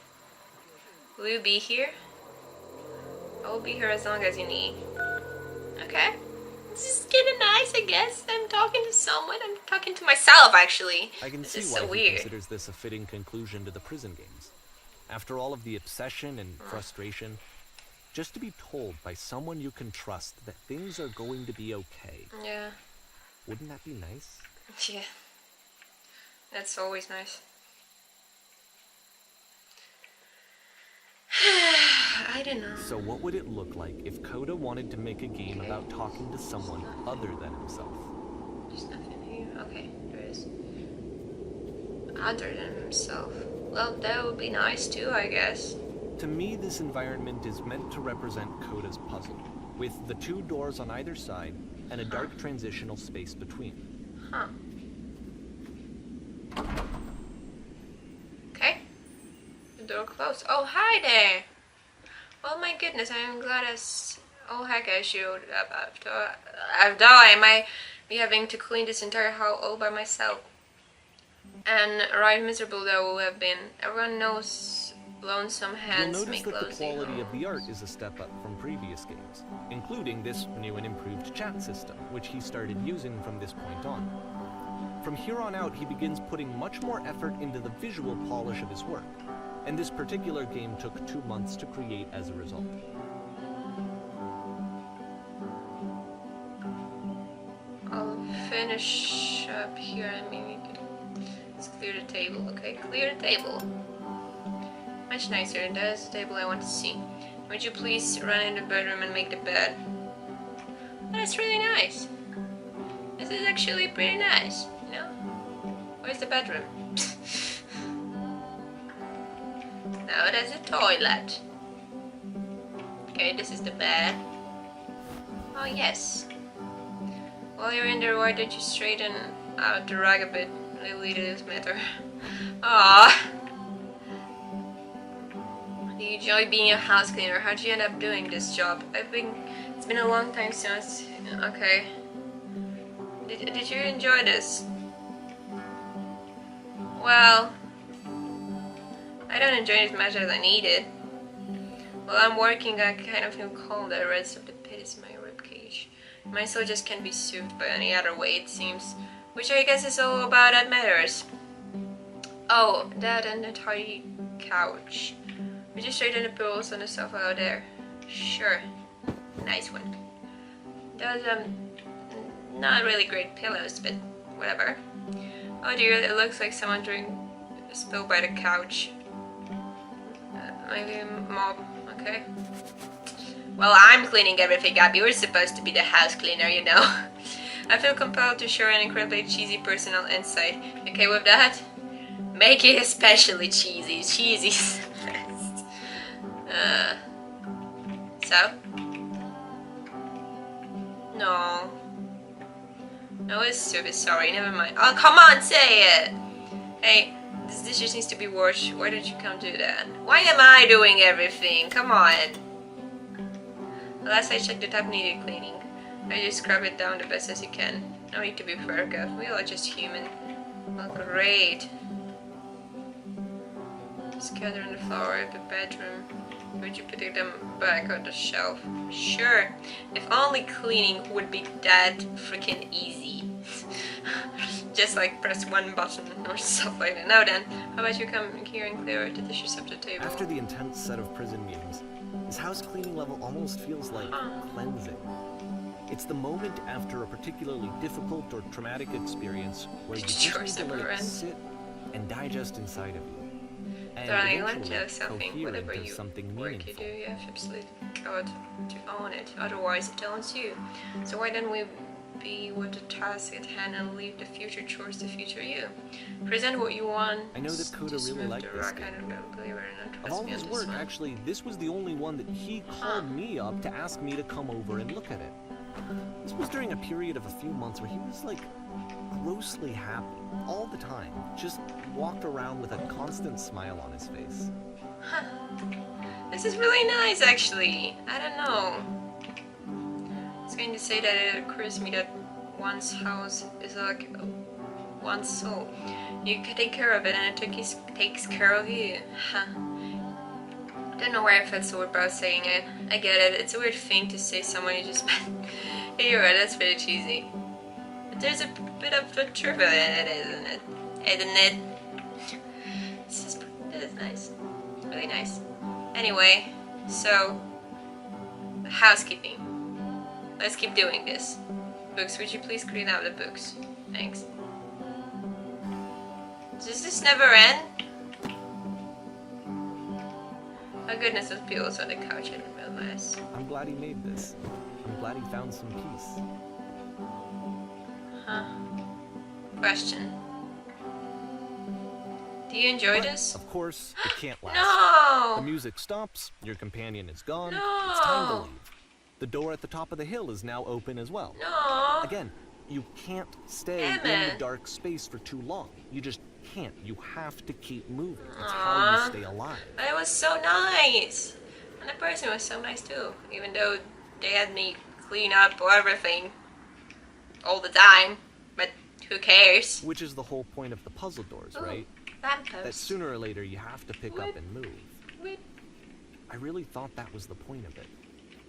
Will you be here? I will be here as long as you need. Okay? This is kinda nice, I guess. I'm talking to someone. I'm talking to myself, actually. I can This see is why so he weird. considers this a fitting conclusion to the prison games. After all of the obsession and frustration, just to be told by someone you can trust that things are going to be okay. Yeah. Wouldn't that be nice? Yeah. That's always nice. I don't know. So what would it look like if Coda wanted to make a game about talking to someone other than himself? There's nothing here. Okay, there is. Other than himself. Well, that would be nice too, I guess. To me, this environment is meant to represent Coda's puzzle, with the two doors on either side and a dark transitional space between. Huh. Okay. The door closed. Oh, hi there! Well, my goodness, I am glad as... Oh, heck, I showed up after I might be having to clean this entire house all by myself. And right miserable that will have been. Everyone knows lonesome You'll hands notice make that the lonesome quality of home. the art is a step up from previous games, including this new and improved chat system, which he started using from this point on. From here on out, he begins putting much more effort into the visual polish of his work, and this particular game took 2 months to create as a result. I'll finish up here and maybe let's clear the table. Okay, clear the table. Much nicer. That's the table I want to see. Would you please run in the bedroom and make the bed? That's really nice. This is actually pretty nice, you know? Where's the bedroom? No, that's a toilet. Okay, this is the bed. Oh, yes. While you're in there, why don't you straighten out the rug a bit? Little does matter. Ah. Do you enjoy being a house cleaner? How'd you end up doing this job? It's been a long time since. Okay. Did you enjoy this? Well, I don't enjoy it as much as I need it. While I'm working, I kind of feel cold. The rest of the pit is my ribcage. My soul just can't be soothed by any other way, it seems. Which I guess is all about that matters. Oh, that and the tidy couch. Would you straighten the pillows on the sofa out there? Sure. Nice one. Those, not really great pillows, but whatever. Oh dear, it looks like someone drank a spill by the couch. Maybe a mop, okay. Well, I'm cleaning everything up. You're supposed to be the house cleaner, you know. I feel compelled to share an incredibly cheesy personal insight. Okay with that? Make it especially cheesy. Cheesy's the best. So? No. No, it's stupid. Sorry, never mind. Oh, come on, say it! Hey, this dish needs to be washed. Why don't you come do that? Why am I doing everything? Come on. Last I checked, the tub needed cleaning. I just scrub it down the best as you can. No need to be perfect. We all are just human. Oh, great. Scatter on the floor of the bedroom. Would you put them back on the shelf? Sure. If only cleaning would be that freaking easy. Just like press one button or stuff like that. Now then, how about you come here and clear the dishes up the table? After the intense set of prison games, his house cleaning level almost feels like cleansing. It's the moment after a particularly difficult or traumatic experience where you just need to let it sit and digest inside of you. And Darling, let eventually something, cohere whatever into you something work meaningful. you do, you have absolutely got to own it. Otherwise, it owns you. So why don't we be with the task at hand and leave the future chores to future you? Present what you want. I know that Coda really liked this game. I don't believe it or not. Of all his work, actually, this was the only one that he called me up to ask me to come over and look at it. This was during a period of a few months where he was like grossly happy all the time. Just walked around with a constant smile on his face. Huh. This is really nice, actually. I don't know. I was going to say that it occurs to me that one's house is like one's soul. You can take care of it and it takes care of you. Huh. I don't know why I felt so weird about saying it. I get it. It's a weird thing to say someone you just met. Yeah, you're right. That's pretty cheesy. But there's a bit of the truth in it, isn't it? Isn't it? This is nice. Really nice. Anyway, so housekeeping. Let's keep doing this. Books, would you please clean out the books? Thanks. Does this never end? Oh goodness, those pillows on the couch, I didn't realize. I'm glad he made this. I'm glad he found some peace. Huh. Question. Do you enjoy this? Of course, it can't last. No! The music stops, your companion is gone, No! it's time to leave. The door at the top of the hill is now open as well. No! Again, you can't stay in the dark space for too long. You just can't. You have to keep moving. It's how you stay alive. But it was so nice! And the person was so nice too, even though they had me clean up everything all the time. But Who cares? Which is the whole point of the puzzle doors, right? Lamppost. That sooner or later you have to pick up and move. What? I really thought that was the point of it.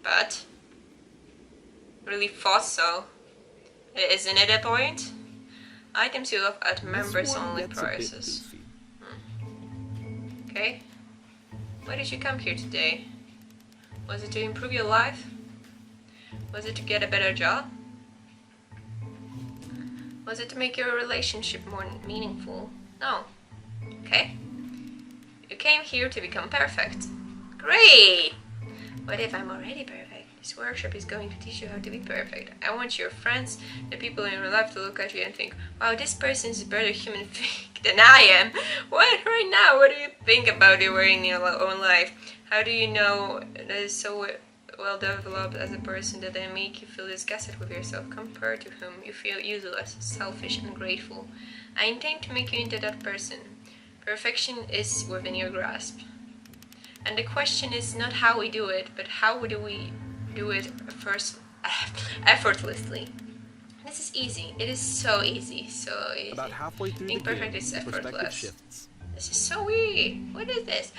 But really thought so. Isn't it a point? Items you love at members only prices. Okay. Why did you come here today? Was it to improve your life? Was it to get a better job? Was it to make your relationship more meaningful? No. Okay. You came here to become perfect. Great! What if I'm already perfect? This workshop is going to teach you how to be perfect. I want your friends, the people in your life, to look at you and think, wow, this person is a better human being than I am. What right now? What do you think about you in your own life? How do you know that is so well developed as a person that they make you feel disgusted with yourself compared to whom you feel useless, selfish, and ungrateful? I intend to make you into that person. Perfection is within your grasp. And the question is not how we do it, but how do we do it first effortlessly. This is easy. It is so easy. So easy. About halfway through Being the perfect game, is the perspective effortless. shifts. This is so weird. What is this?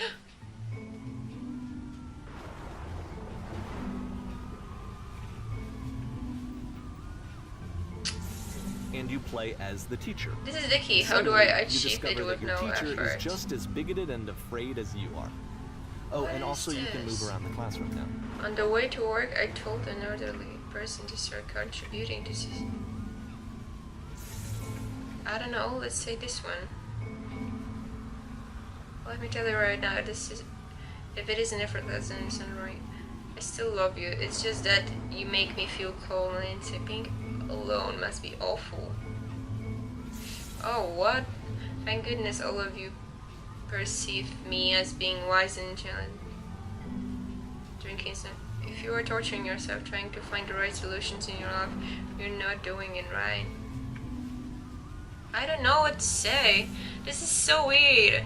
And you play as the teacher. This is the key. How do I Suddenly, you achieve discover it that with your no teacher effort? is just as bigoted and afraid as you are. Oh, What and is also you can move this? around the classroom now. On the way to work, I told an elderly person to start contributing to. I don't know. Let's say this one. Let me tell you right now. This is. If it isn't effortless, then it's not right. I still love you. It's just that you make me feel cold and being alone must be awful. Oh, what? Thank goodness all of you perceive me as being wise and intelligent. Drinking some. If you are torturing yourself trying to find the right solutions in your life, you're not doing it right. I don't know what to say. This is so weird.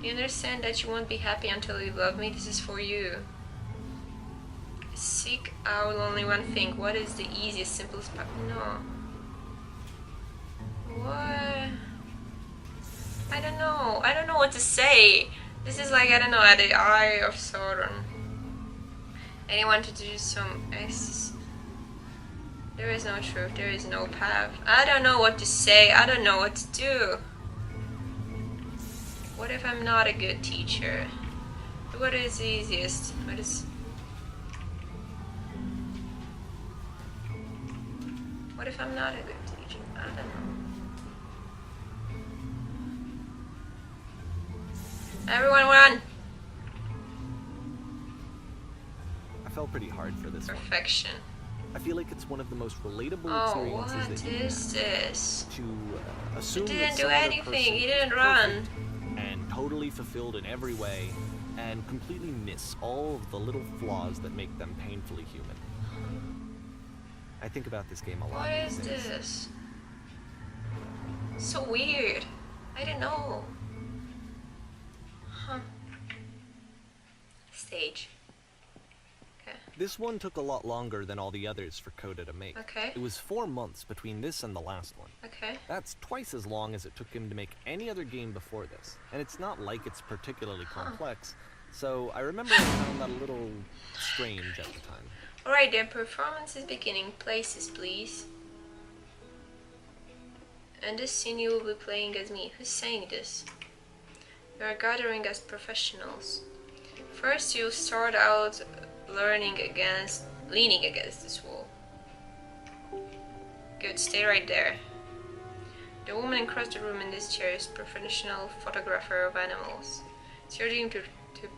You understand that you won't be happy until you love me? This is for you. Seek out only one thing. What is the easiest, simplest path? No. What? I don't know. I don't know what to say. This is like, I don't know, at the Eye of Sauron. Anyone to do some X. There is no truth. There is no path. I don't know what to say. I don't know what to do. What if I'm not a good teacher? What is the easiest? What is... What if I'm not a good teacher? I don't know. Everyone run! I fell pretty hard for this one. Perfection. I feel like it's one of the most relatable Oh, experiences what that you can is have. this? To He assume that didn't do some other anything. person He is didn't run. perfect and totally fulfilled in every way, and completely miss all of the little flaws that make them painfully human. I think about this game a lot. What is these days. this? So weird. I don't know. Huh. Stage. Okay. This one took a lot longer than all the others for Coda to make. Okay. It was 4 months between this and the last one. Okay. That's twice as long as it took him to make any other game before this. And it's not like it's particularly complex, so I remember I found that a little strange at the time. Alright, the performance is beginning. Places, please. And this scene you will be playing as me. Who's saying this? You are gathering as professionals. First, you'll start out leaning against this wall. Good, stay right there. The woman across the room in this chair is professional photographer of animals. It's your dream to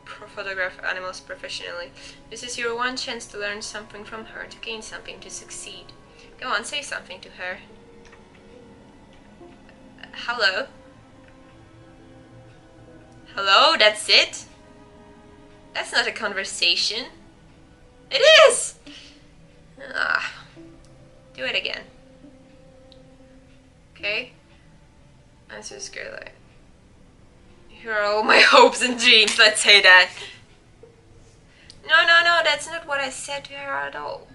photograph animals professionally. This is your one chance to learn something from her, to gain something, to succeed. Go on, say something to her. Hello? Hello, that's it? That's not a conversation. It is! Ah. Do it again. Okay? I'm so scared, like... Here are all my hopes and dreams, let's say that. No, that's not what I said to her at all.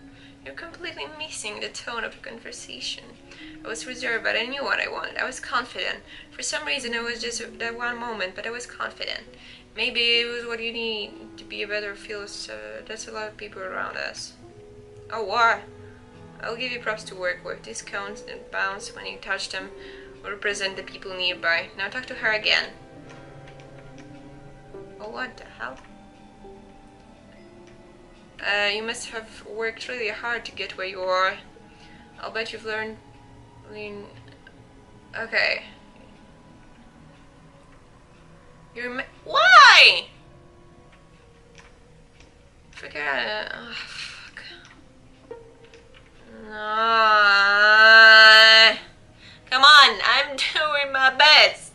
You're completely missing the tone of the conversation. I was reserved, but I knew what I wanted. I was confident. For some reason, it was just that one moment, but I was confident. Maybe it was what you need to be a better field. That's a lot of people around us. Oh, what? I'll give you props to work with. These cones that bounce when you touch them will represent the people nearby. Now talk to her again. Oh, what the hell? You must have worked really hard to get where you are. I'll bet you've learned... Okay. Why? Figure out... Oh, fuck. No. Come on, I'm doing my best.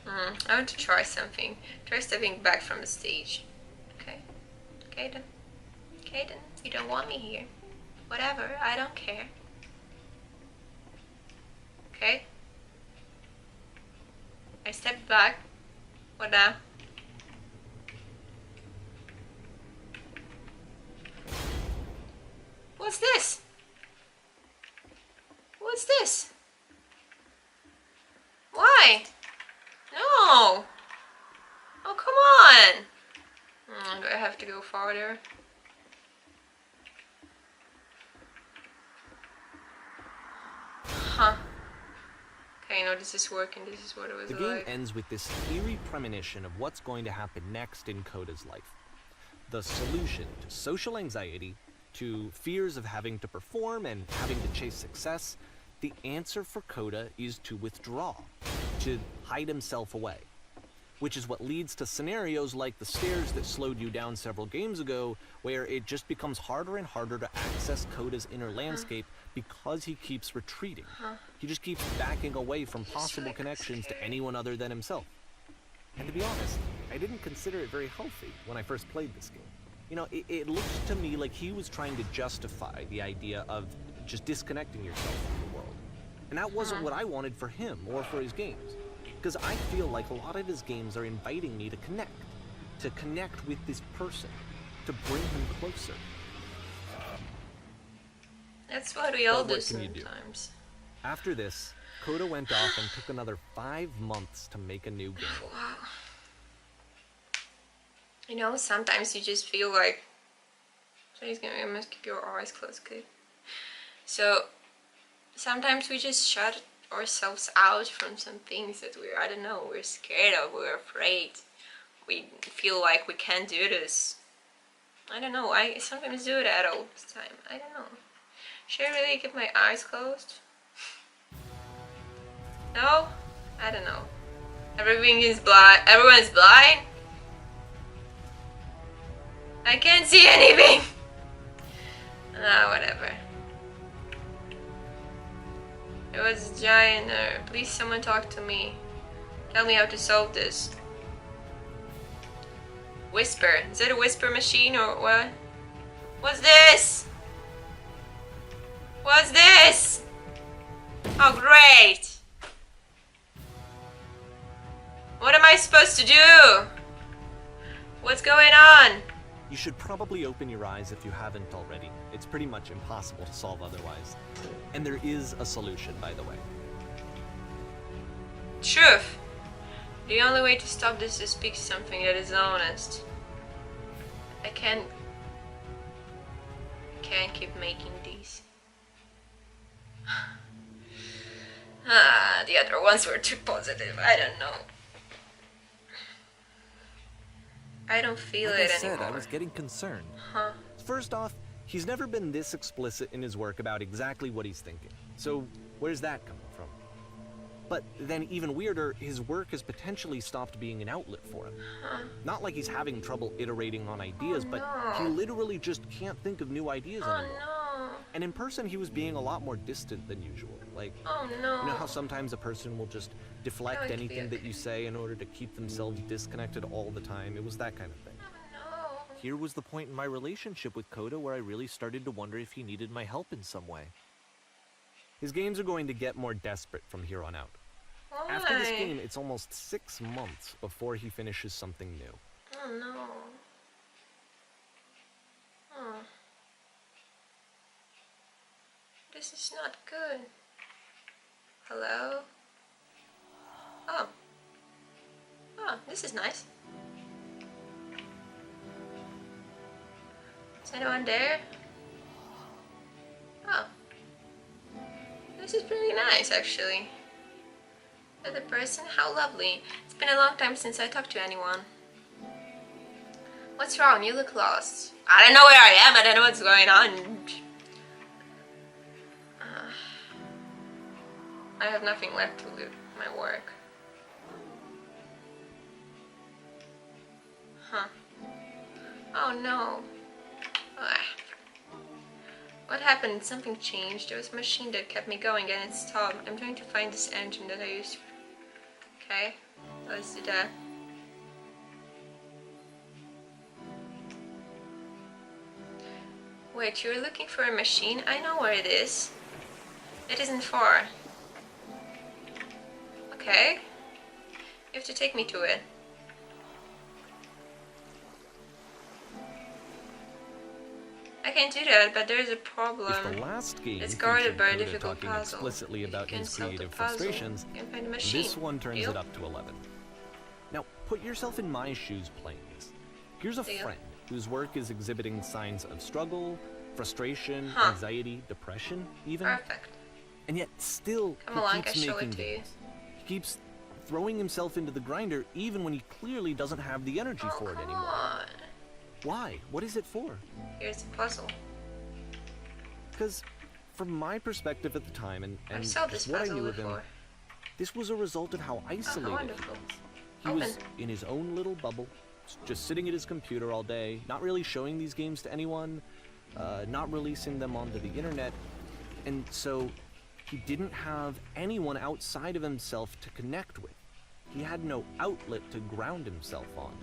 I want to try something. Try stepping back from the stage. Okay. Okay then. Okay then. You don't want me here. Whatever, I don't care. Okay. I stepped back. What now? What's this? What's this? Why? No! Oh, come on! Do I have to go farther? Huh. Okay, no, this is working. This is what it was The like. game ends with this eerie premonition of what's going to happen next in Koda's life. The solution to social anxiety, to fears of having to perform and having to chase success, the answer for Koda is to withdraw, to hide himself away. Which is what leads to scenarios like the stairs that slowed you down several games ago, where it just becomes harder and harder to access Koda's inner landscape because he keeps retreating. He just keeps backing away from possible connections to anyone other than himself. And to be honest, I didn't consider it very healthy when I first played this game. You know, it looked to me like he was trying to justify the idea of just disconnecting yourself from the world. And that wasn't what I wanted for him or for his games. Because I feel like a lot of his games are inviting me to connect with this person, to bring him closer. That's what we all But do what can you do? sometimes. After this, Koda went off and took another 5 months to make a new game. Wow. You know, sometimes you just feel like... Please, you must keep your eyes closed, good. So, sometimes we just shut ourselves out from some things that we're, I don't know, we're scared of, we're afraid. We feel like we can't do this. I don't know, I sometimes do that all the time. I don't know. Should I really keep my eyes closed? No? I don't know. Everything is blind. Everyone's blind? I can't see anything! Whatever. It was a giant nerve. Please someone talk to me. Tell me how to solve this. Whisper. Is it a whisper machine or what? What's this? What's this? Oh, great! What am I supposed to do? What's going on? You should probably open your eyes if you haven't already. It's pretty much impossible to solve otherwise. And there is a solution, by the way. Truth. The only way to stop this is speak something that is honest. I can't keep making these. The other ones were too positive. I don't know. I don't feel Like it I said, anymore. I was getting concerned. Huh? First off, he's never been this explicit in his work about exactly what he's thinking. So where's that coming from? But then even weirder, his work has potentially stopped being an outlet for him. Not like he's having trouble iterating on ideas, but he literally just can't think of new ideas anymore. No. And in person, he was being a lot more distant than usual. Like, Oh no. you know how sometimes a person will just deflect That would be anything that okay. you say in order to keep themselves disconnected all the time? It was that kind of thing. No. Here was the point in my relationship with Koda where I really started to wonder if he needed my help in some way. His games are going to get more desperate from here on out. Why? After this game, it's almost 6 months before he finishes something new. Oh no. Oh. This is not good. Hello? Oh. Oh, this is nice. Is anyone there? Oh. This is pretty nice, actually. The other person? How lovely. It's been a long time since I talked to anyone. What's wrong? You look lost. I don't know where I am. I don't know what's going on. I have nothing left to do my work. Huh. Oh no. Ugh. What happened? Something changed. There was a machine that kept me going and it stopped. I'm trying to find this engine that I used. Okay, let's do that. Wait, you're looking for a machine? I know where it is. It isn't far. Okay. You have to take me to it. I can do that, but there's a problem. If the last game It's guarded by a Coda difficult talking puzzle. explicitly If you about can his solve the creative puzzle, frustrations, you can find the machine. this one turns Deal? it up to 11. Now, put yourself in my shoes playing this. Here's a Deal. friend whose work is exhibiting signs of struggle, frustration, Huh. anxiety, depression, even. Perfect. And yet still Come he along, I keeps show making it to you. games. He keeps throwing himself into the grinder even when he clearly doesn't have the energy Oh, for it come anymore. on. Why? What is it for? Here's the puzzle. Because from my perspective at the time and I've solved this just what I puzzle knew of him, before. this was a result of how Oh, isolated how he wonderful. was. He was Open. in his own little bubble, just sitting at his computer all day, not really showing these games to anyone, not releasing them onto the internet, and so he didn't have anyone outside of himself to connect with. He had no outlet to ground himself on.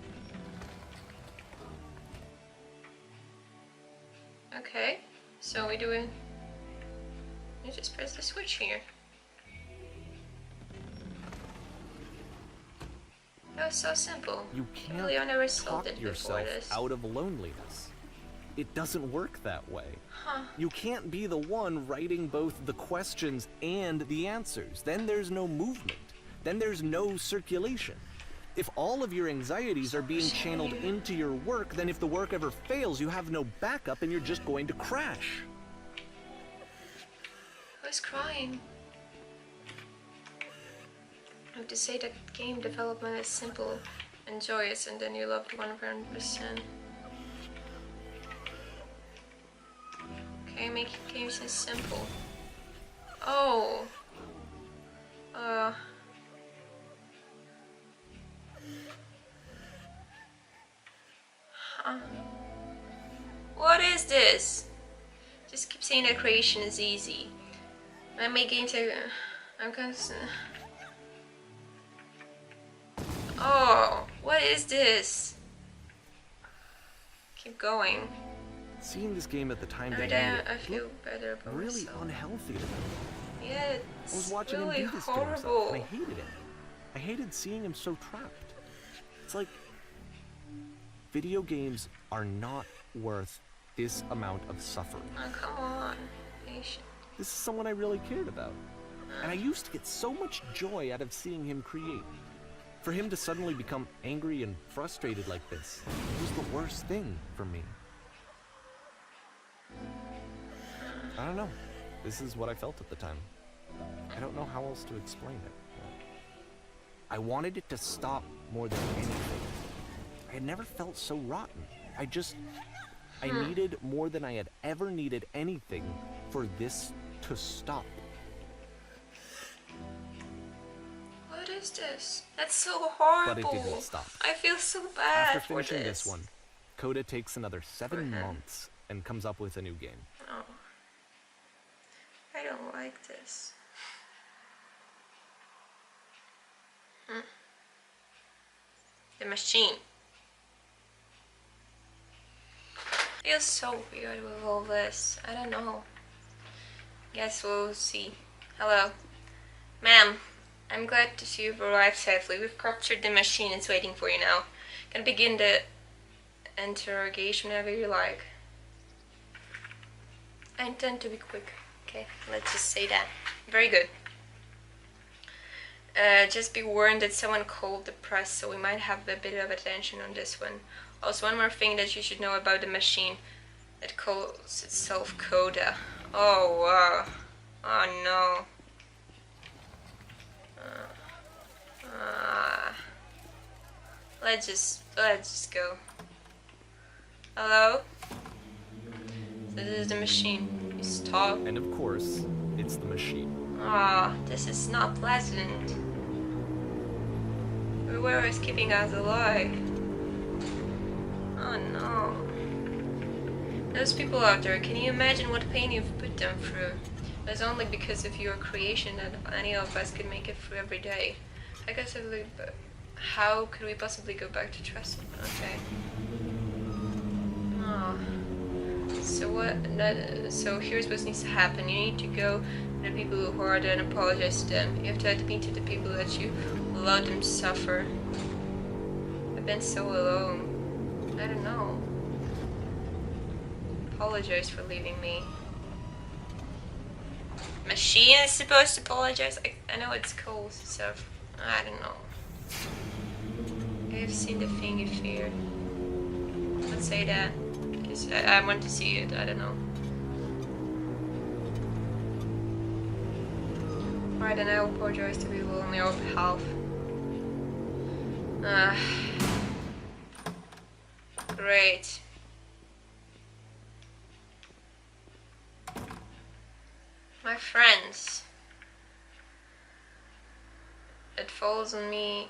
Okay, so we do it. You just press the switch here. That was so simple. You Really, I've can't never solved talk it before yourself this. out of loneliness. It doesn't work that way. Huh. You can't be the one writing both the questions and the answers. Then there's no movement. Then there's no circulation. If all of your anxieties are being channeled into your work, then if the work ever fails, you have no backup and you're just going to crash. Who's crying? I have to say that game development is simple and joyous, and then you loved 100%. Okay, make games as simple. Oh. What is this? Just keep saying that creation is easy. When I make games, I'm constant. Oh, what is this? Keep going. Seeing this game at the time Every that day he I feel better about really myself. unhealthy to me. Yeah, I was it's watching really him do this to horrible. himself, and I hated it. I hated seeing him so trapped. It's like video games are not worth this amount of suffering. Oh, come on. Patient. This is someone I really cared about. And I used to get so much joy out of seeing him create. For him to suddenly become angry and frustrated like this was the worst thing for me. I don't know. This is what I felt at the time. I don't know how else to explain it. I wanted it to stop more than anything. I had never felt so rotten. I needed more than I had ever needed anything for this to stop. What is this? That's so horrible. But it didn't stop. I feel so bad After for finishing this. this one, Coda takes another 7 him. months and comes up with a new game. Oh. I don't like this. The machine. Feels so weird with all this. I don't know. Guess we'll see. Hello. Ma'am, I'm glad to see you've arrived safely. We've captured the machine. It's waiting for you now. Can begin the interrogation whenever you like. I intend to be quick. Okay, let's just say that. Very good. Just be warned that someone called the press, so we might have a bit of attention on this one. Also, one more thing that you should know about the machine. It calls itself Coda. Oh wow. Oh no. Let's just go. Hello? This is the machine. You stop. And of course, it's the machine. Ah, this is not pleasant. Whoever is keeping us alive. Oh no. Those people out there, can you imagine what pain you've put them through? It was only because of your creation that any of us could make it through every day. I guess but how could we possibly go back to trusting? Okay. Oh. So here's what needs to happen. You need to go to the people who are dead and apologize to them. You have to admit to the people that you let them suffer. I've been so alone. I don't know. Apologize for leaving me. Machine is supposed to apologize? I know it's cold, so I don't know. I've seen the thing you fear. Let's say that. Because I want to see it, I don't know. Alright, then I will apologize to people on your behalf. Great. My friends, it falls on me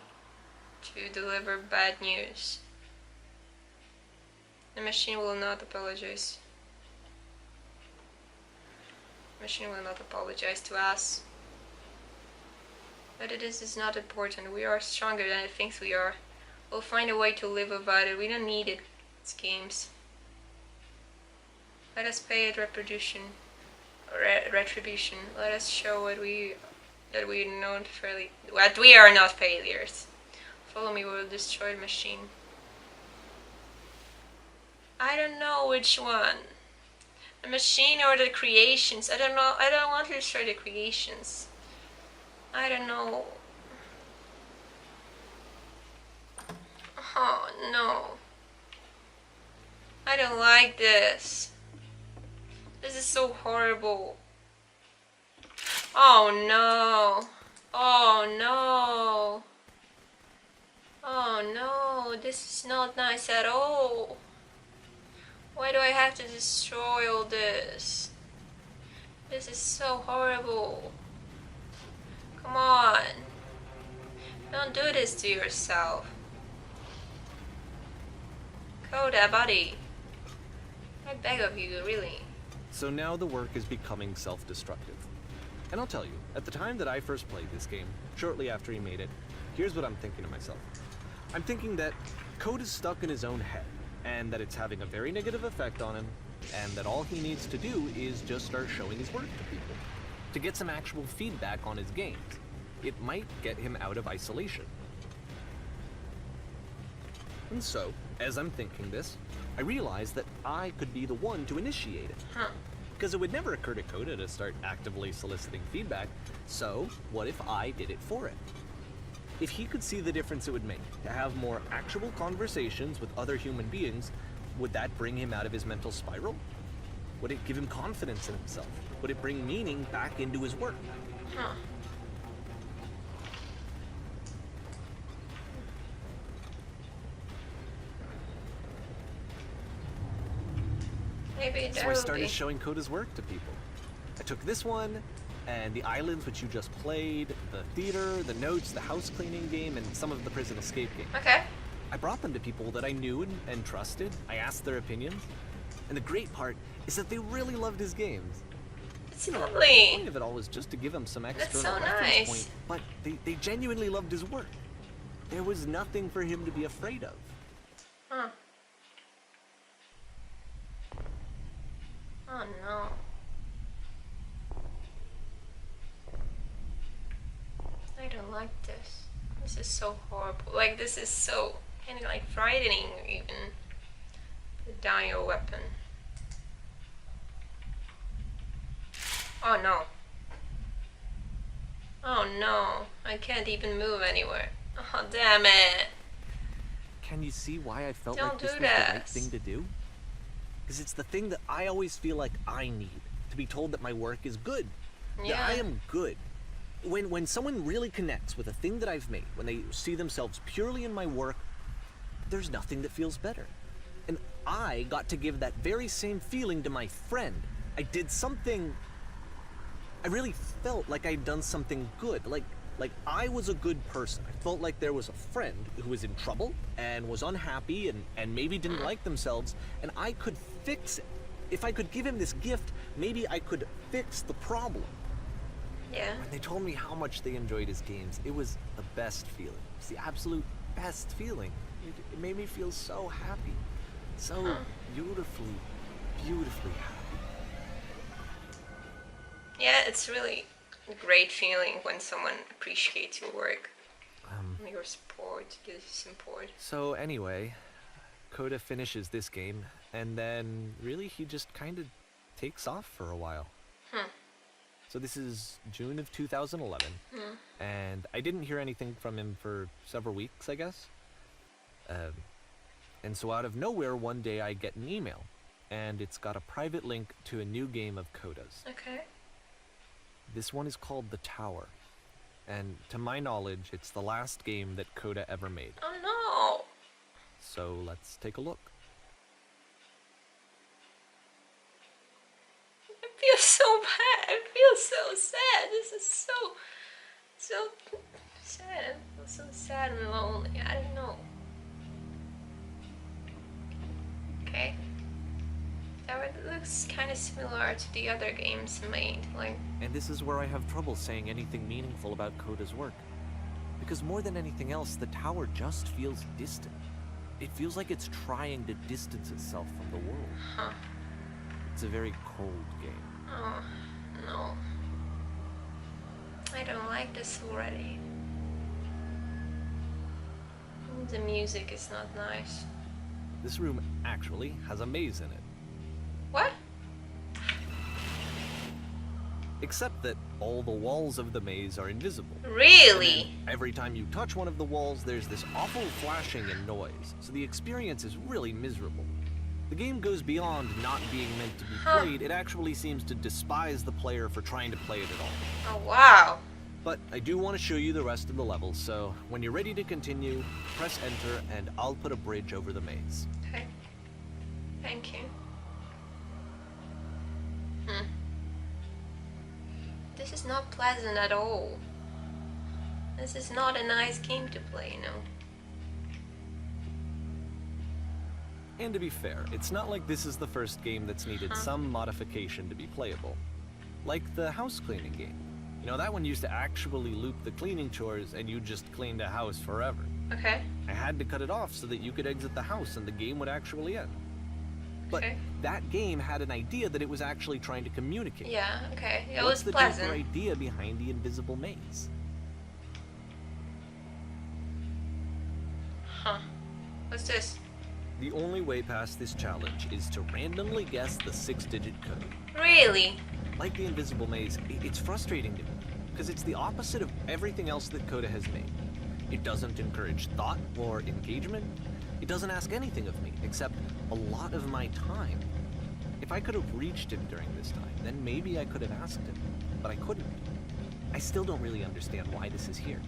to deliver bad news. The machine will not apologize. The machine will not apologize to us. But it is not important. We are stronger than it thinks we are. We'll find a way to live without it. We don't need it. It's games. Let us pay it retribution. Let us show that we are not failures. Follow me, we will destroy the machine. I don't know which one. The machine or the creations. I don't know. I don't want to destroy the creations. I don't know. Oh no. I don't like this. This is so horrible. Oh no. Oh no. Oh no. This is not nice at all. Why do I have to destroy all this? This is so horrible. Come on. Don't do this to yourself. Coda, buddy. I beg of you, really. So now the work is becoming self-destructive. And I'll tell you, at the time that I first played this game, shortly after he made it, here's what I'm thinking to myself. I'm thinking that Code is stuck in his own head, and that it's having a very negative effect on him, and that all he needs to do is just start showing his work to people, to get some actual feedback on his games. It might get him out of isolation. And so, as I'm thinking this, I realize that I could be the one to initiate it. Because it would never occur to Coda to start actively soliciting feedback, so what if I did it for him? If he could see the difference it would make to have more actual conversations with other human beings, would that bring him out of his mental spiral? Would it give him confidence in himself? Would it bring meaning back into his work? Maybe So I started showing Coda's work to people. I took this one, and the islands which you just played, the theater, the notes, the house cleaning game, and some of the prison escape games. Okay. I brought them to people that I knew and trusted. I asked their opinions. And the great part is that they really loved his games. It's The lovely. point of it all was just to give him some external so reference nice. point, but they genuinely loved his work. There was nothing for him to be afraid of. Oh no. I don't like this. This is so horrible. Like, this is so kind of like frightening, even. Put down your weapon. Oh no. Oh no. I can't even move anywhere. Oh damn it. Can you see why I felt Don't like this do was the right this. thing to do? Because it's the thing that I always feel like I need, to be told that my work is good. That Yeah. I am good. When someone really connects with a thing that I've made, when they see themselves purely in my work, there's nothing that feels better. And I got to give that very same feeling to my friend. I did something... I really felt like I'd done something good. Like I was a good person. I felt like there was a friend who was in trouble and was unhappy and maybe didn't like themselves, and I could fix it. If I could give him this gift, maybe I could fix the problem. Yeah. When they told me how much they enjoyed his games, it was the best feeling. It was the absolute best feeling. It made me feel so happy. So beautifully, beautifully happy. Yeah, it's really a great feeling when someone appreciates your work. Your support, gives you support. So anyway, Coda finishes this game, and then really he just kind of takes off for a while. So this is June of 2011, and I didn't hear anything from him for several weeks, I guess. And so out of nowhere, one day I get an email, and it's got a private link to a new game of Coda's. Okay. This one is called The Tower, and to my knowledge, it's the last game that Coda ever made. Oh no! So let's take a look. I feel so bad. I feel so sad. This is so sad. I feel so sad and lonely. I don't know. Okay. That looks kind of similar to the other games made. Like. And this is where I have trouble saying anything meaningful about Coda's work. Because more than anything else, The Tower just feels distant. It feels like it's trying to distance itself from the world. Huh. It's a very cold game. Oh no. I don't like this already. The music is not nice. This room actually has a maze in it. What? Except that all the walls of the maze are invisible. Really? Every time you touch one of the walls, there's this awful flashing and noise, so the experience is really miserable. The game goes beyond not being meant to be played. It actually seems to despise the player for trying to play it at all. Oh wow. But I do want to show you the rest of the level, so when you're ready to continue, press enter and I'll put a bridge over the maze. Okay. Thank you. This is not pleasant at all. This is not a nice game to play, you know. And to be fair, it's not like this is the first game that's needed some modification to be playable. Like the house cleaning game. You know, that one used to actually loop the cleaning chores and you just cleaned a house forever. Okay. I had to cut it off so that you could exit the house and the game would actually end. But that game had an idea that it was actually trying to communicate. Yeah, okay. It What's was the pleasant. deeper idea behind the invisible maze? Huh. What's this? The only way past this challenge is to randomly guess the 6-digit code. Really? Like the invisible maze, it's frustrating to me, because it's the opposite of everything else that Coda has made. It doesn't encourage thought or engagement. It doesn't ask anything of me, except a lot of my time. If I could have reached him during this time, then maybe I could have asked him, but I couldn't. I still don't really understand why this is here.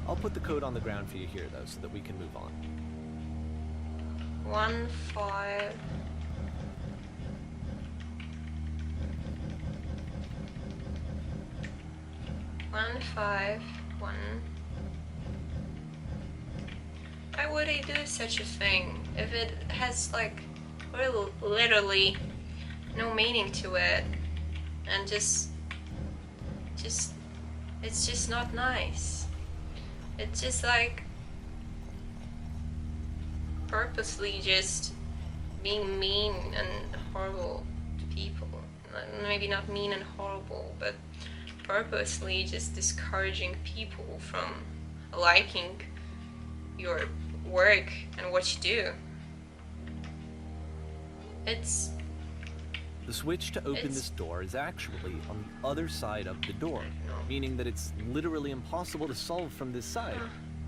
I'll put the code on the ground for you here, though, so that we can move on. 1 5 1 5 1. Why would I do such a thing if it has like literally no meaning to it, and just it's just not nice. It's just like purposely just being mean and horrible to people. Maybe not mean and horrible, but purposely just discouraging people from liking your work and what you do. It's The switch to open this door is actually on the other side of the door, meaning that it's literally impossible to solve from this side.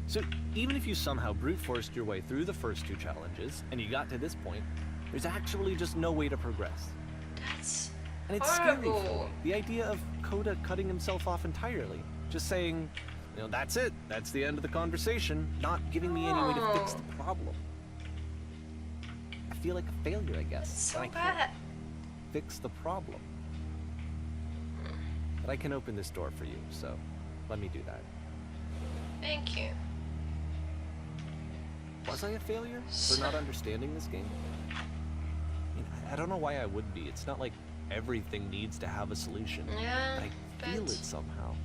So even if you somehow brute forced your way through the first 2 challenges and you got to this point, there's actually just no way to progress. That's And it's horrible. scary for me. The idea of Koda cutting himself off entirely, just saying, you know, that's it, that's the end of the conversation, not giving me any way to fix the problem. I feel like a failure, I guess. It's so and I can't bad. fix the problem. But I can open this door for you, so let me do that. Thank you. Was I a failure for not understanding this game? I mean, I don't know why I would be. It's not like everything needs to have a solution. Yeah, But I feel but it somehow.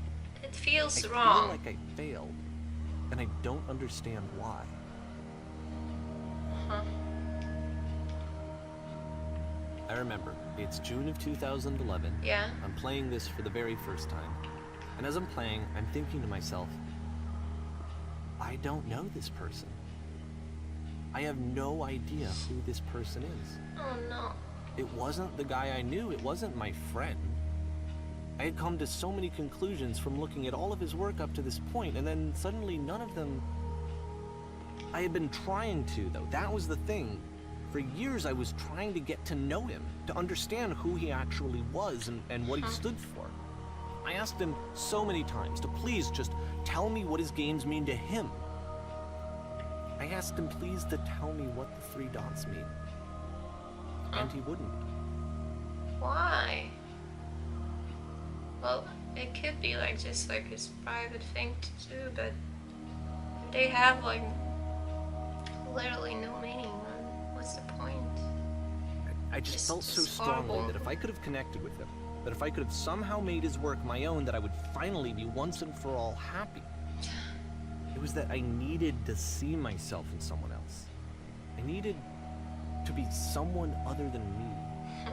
it feels I wrong. feel like I failed, and I don't understand why. I remember, it's June of 2011. Yeah. I'm playing this for the very first time. And as I'm playing, I'm thinking to myself, I don't know this person. I have no idea who this person is. Oh no. It wasn't the guy I knew, it wasn't my friend. I had come to so many conclusions from looking at all of his work up to this point, and then suddenly none of them... I had been trying to, though. That was the thing. For years I was trying to get to know him, to understand who he actually was and what he stood for. I asked him so many times to please just tell me what his games mean to him. I asked him please to tell me what the 3 dots mean. And he wouldn't. Why? Well, it could be like just like his private thing to do, but if they have like literally no meaning, then what's the point? I just It's felt so just strongly horrible. that if I could have connected with him, that if I could have somehow made his work my own, that I would finally be once and for all happy. It was that I needed to see myself in someone else. I needed to be someone other than me.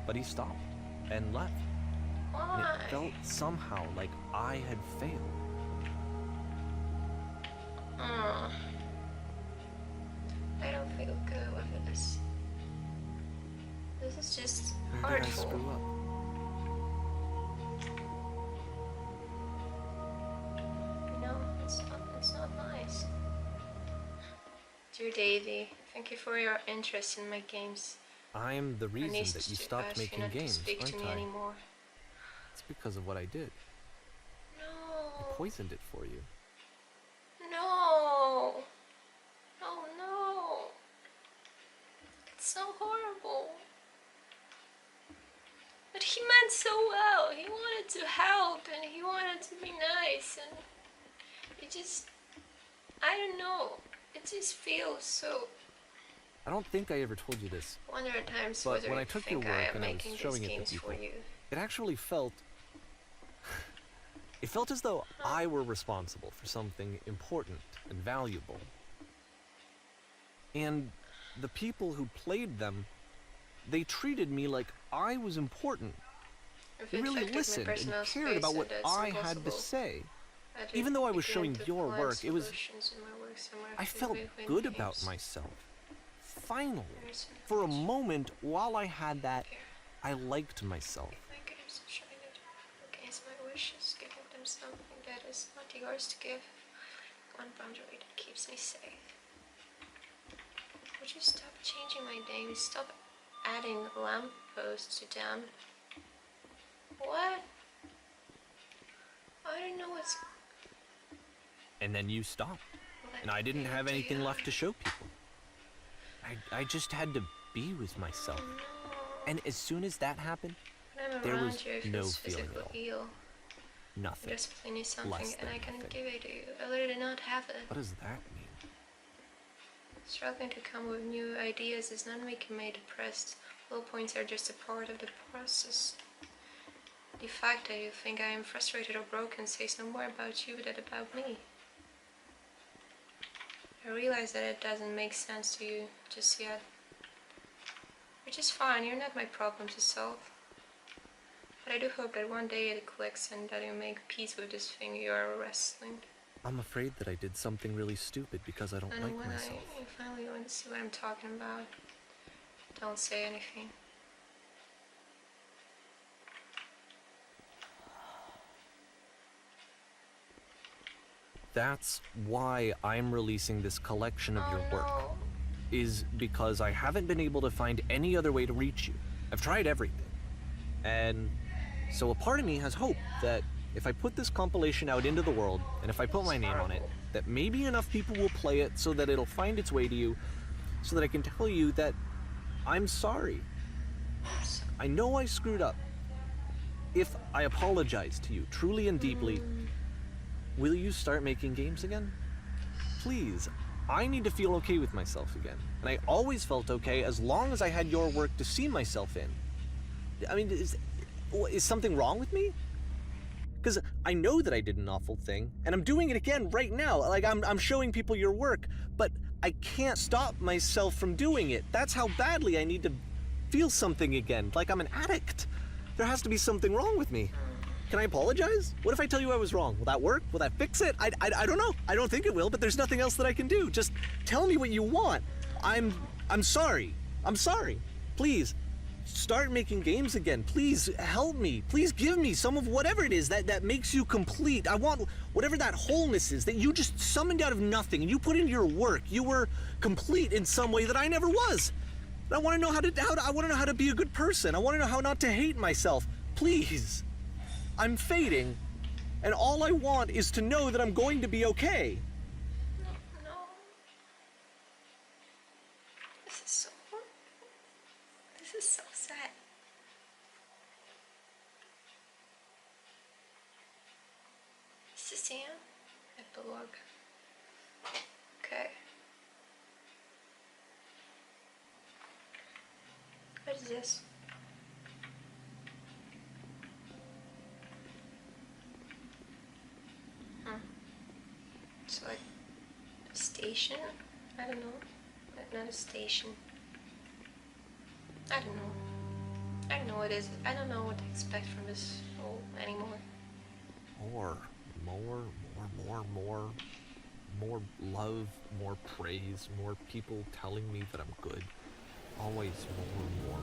But he stopped and left. And Why? it felt somehow like I had failed. Oh, I don't feel good with this. This is just Where did I hurtful. screw up? You know, it's not nice. Dear Davy, thank you for your interest in my games. I'm the I reason need that you to stopped ask you making not to games, speak to aren't me I? anymore. It's because of what I did. I No. poisoned it for you. No. Oh no. It's so horrible. But he meant so well. He wanted to help and he wanted to be nice, and it just, I don't know. It just feels so. I don't think I ever told you this, 100 times but whether when I you took your think I work am and I was making these showing it to games people, for you. it actually felt... It felt as though I were responsible for something important and valuable. And the people who played them, they treated me like I was important. If They it really affected my listened and personal cared space, about then what that's I had to impossible. say. I Even though I was began showing to your find work, it was... solutions in my work somewhere I through felt video good games. about myself. Finally. There's For a much moment, while I had that, here. I liked myself. My games are trying to against my wishes, giving them something that is not yours to give. One boundary that keeps me safe. Would you stop changing my names? Stop adding lampposts to them. What? I don't know what's... And then you stopped. And I didn't have anything left to show people. I just had to be with myself. And as soon as that happened, When I'm there around was you, I feel no feeling physically at all. ill. I nothing. desperately need something Less and than I can nothing. give it to you. I literally not have it. What does that mean? Struggling to come with new ideas is not making me depressed. Low points are just a part of the process. The fact that you think I am frustrated or broken says no more about you than about me. I realize that it doesn't make sense to you just yet. Which is fine, you're not my problem to solve. But I do hope that one day it clicks and that you make peace with this thing you are wrestling. I'm afraid that I did something really stupid because I don't And like when myself. you finally want to see what I'm talking about, don't say anything. That's why I'm releasing this collection of your work. No. Is because I haven't been able to find any other way to reach you. I've tried everything. And so a part of me has hope that if I put this compilation out into the world, and if I put my name on it, that maybe enough people will play it so that it'll find its way to you, so that I can tell you that I'm sorry. I know I screwed up. If I apologize to you truly and deeply, will you start making games again? Please. I need to feel okay with myself again. And I always felt okay as long as I had your work to see myself in. I mean, is something wrong with me? Because I know that I did an awful thing, and I'm doing it again right now. Like, I'm showing people your work, but I can't stop myself from doing it. That's how badly I need to feel something again, like I'm an addict. There has to be something wrong with me. Can I apologize? What if I tell you I was wrong? Will that work? Will that fix it? I don't know. I don't think it will, but there's nothing else that I can do. Just tell me what you want. I'm sorry. I'm sorry. Please, start making games again. Please help me. Please give me some of whatever it is that makes you complete. I want whatever that wholeness is that you just summoned out of nothing and you put into your work. You were complete in some way that I never was. And I want to know I want to know how to be a good person. I want to know how not to hate myself. Please. I'm fading, and all I want is to know that I'm going to be okay. No. This is so sad. Is this the end? Epilogue. Okay. What is this? It's like a station? I don't know. Not a station. I don't know. I don't know what it is. I don't know what to expect from this role anymore. More love, more praise, more people telling me that I'm good. Always more.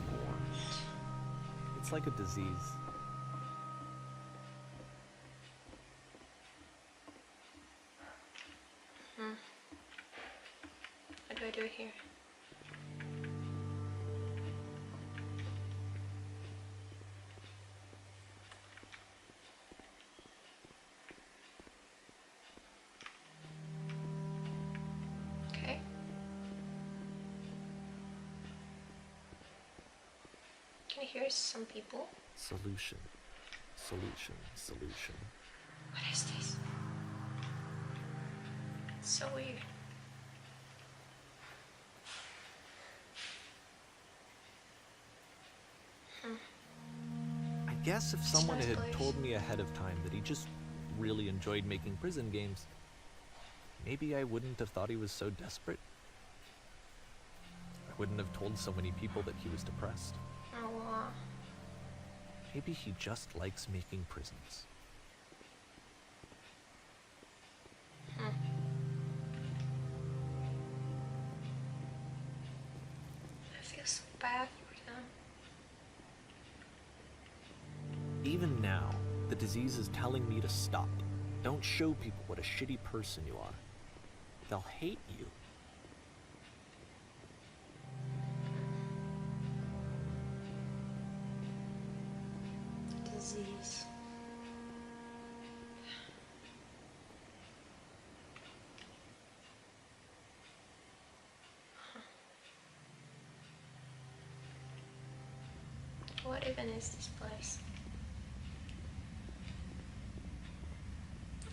It's like a disease. What do I do here? Okay. Can I hear some people? Solution. What is this? It's so weird. I guess if someone had told me ahead of time that he just really enjoyed making prison games, maybe I wouldn't have thought he was so desperate. I wouldn't have told so many people that he was depressed. Oh, Maybe he just likes making prisons. I feel so bad for them. Even now, the disease is telling me to stop. Don't show people what a shitty person you are. They'll hate you. Disease. What even is this place?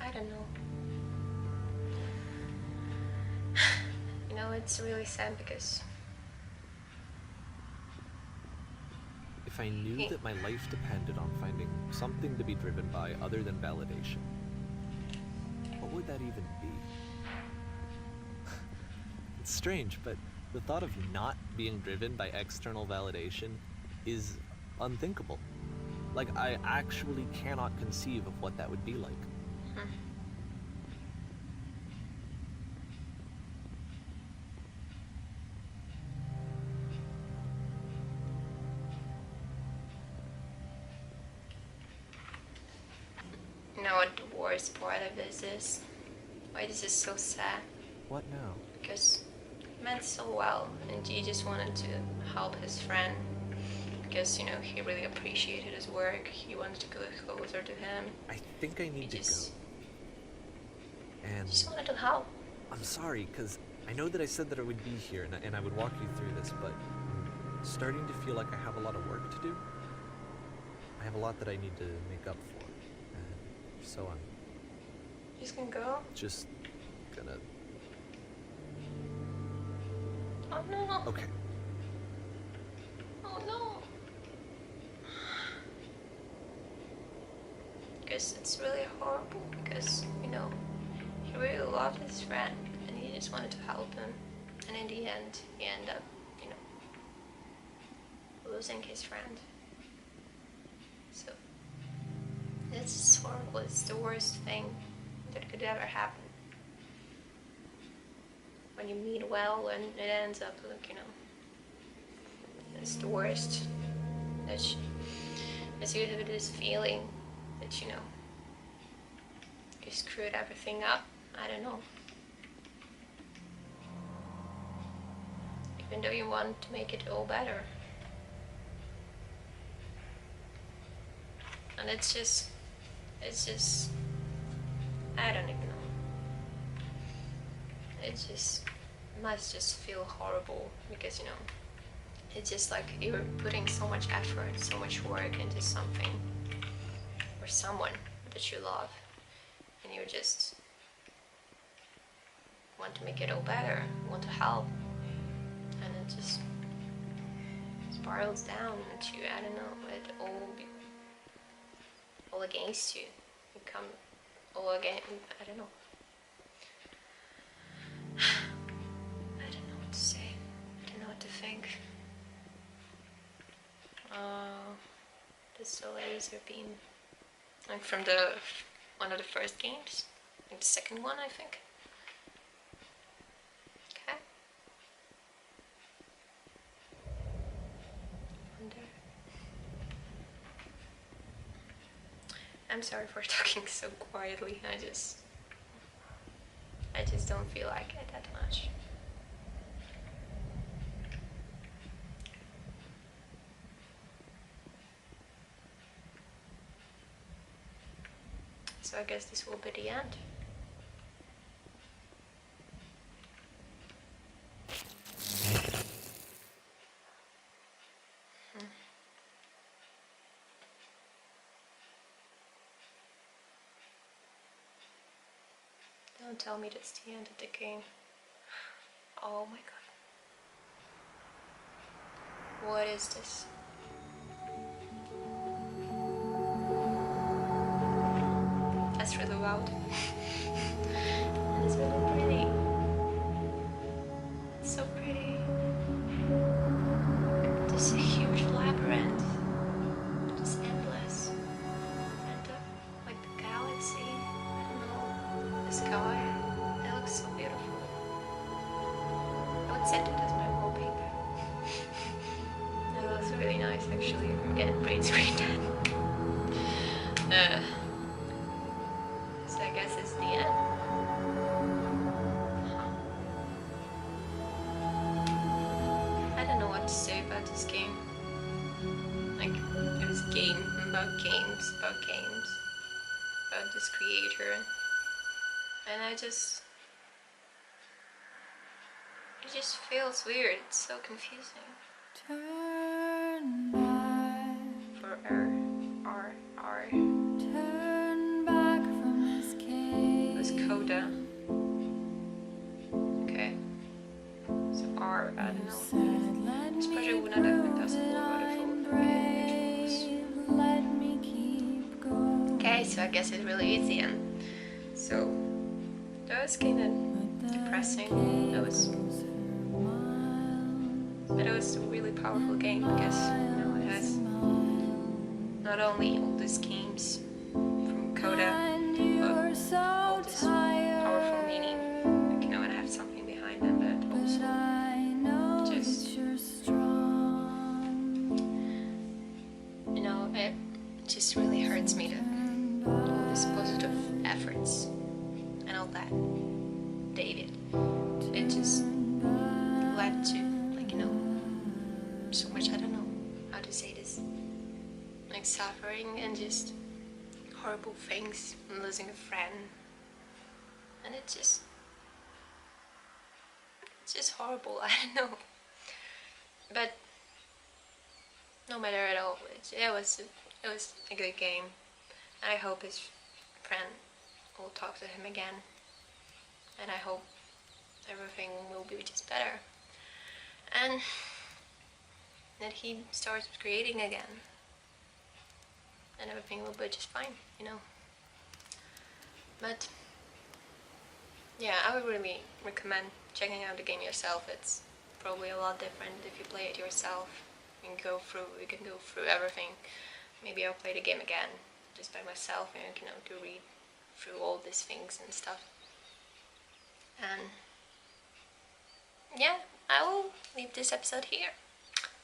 I don't know. You know, it's really sad because If I knew that my life depended on finding something to be driven by other than validation, what would that even be? It's strange, but the thought of not being driven by external validation is unthinkable. Like, I actually cannot conceive of what that would be like. you know what the worst part of this is? why this is so sad. What now? Because he meant so well, and he just wanted to help his friend. Because, you know, he really appreciated his work. He wanted to go closer to him. I think I need to go. And Just wanted to help. I'm sorry, because I know that I said that I would be here and I would walk you through this, but I'm starting to feel like I have a lot of work to do. I have a lot that I need to make up for. And so I'm Just gonna go? just gonna... Oh no. Okay. Oh no. Because it's really horrible because, you know, he really loved his friend and he just wanted to help him. And in the end, he ended up, you know, losing his friend. So, it's just horrible. It's the worst thing that could ever happen. When you mean well and it ends up like, you know, it's the worst. It's you have this feeling that, you know, you screwed everything up. I don't know. Even though you want to make it all better. And it's just, I don't even know. It just must just feel horrible because, you know, it's just like you're putting so much effort, so much work into something or someone that you love, and you just want to make it all better, want to help, and it just spirals down into, I don't know, it all against you. You come all again, I don't know. I don't know what to say. I don't know what to think. This is a laser beam. Like from one of the first games. Like the second one, I think. Okay. Wonder. I'm sorry for talking so quietly. I just don't feel like it that much. So I guess this will be the end. Don't tell me that's the end of the game. Oh my god. What is this? That's really loud. And it's really pretty. It's so pretty. This huge labyrinth. Just endless. And like the galaxy. I don't know. The sky. It looks so beautiful. I would set it as my wallpaper. It looks really nice actually. I'm getting green screen then. So I guess it's the end. I don't know what to say about this game. Like, it was a game about games, about this creator. And it just feels weird. It's so confusing. Turn back. For R. Turn back from this cave. It was Coda. Okay. So R, I don't know. This project would not have been possible without a full. Let me keep going. Okay, so I guess it really is the end. So that was kind of depressing. But it was a really powerful game because, you know, it has not only all these games from Coda, but all this powerful meaning. Like, you know, and have something behind them, but also just, you know, it just really hurts me that all these positive efforts and know that David, it just led to, like, you know, so much, I don't know how to say this, like suffering and just horrible things, and losing a friend, and it's just horrible. I don't know, but no matter at all, it was a good game, and I hope his friend will talk to him again, and I hope everything will be just better, and that he starts creating again, and everything will be just fine, you know. But yeah, I would really recommend checking out the game yourself. It's probably a lot different if you play it yourself. You can go through everything. Maybe I'll play the game again just by myself, and you know, to read through all these things and stuff. And yeah, I will leave this episode here.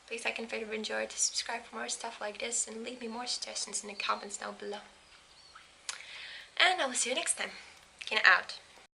Please like and favorite, enjoy, to subscribe for more stuff like this, and leave me more suggestions in the comments down below. And I will see you next time. Kina out.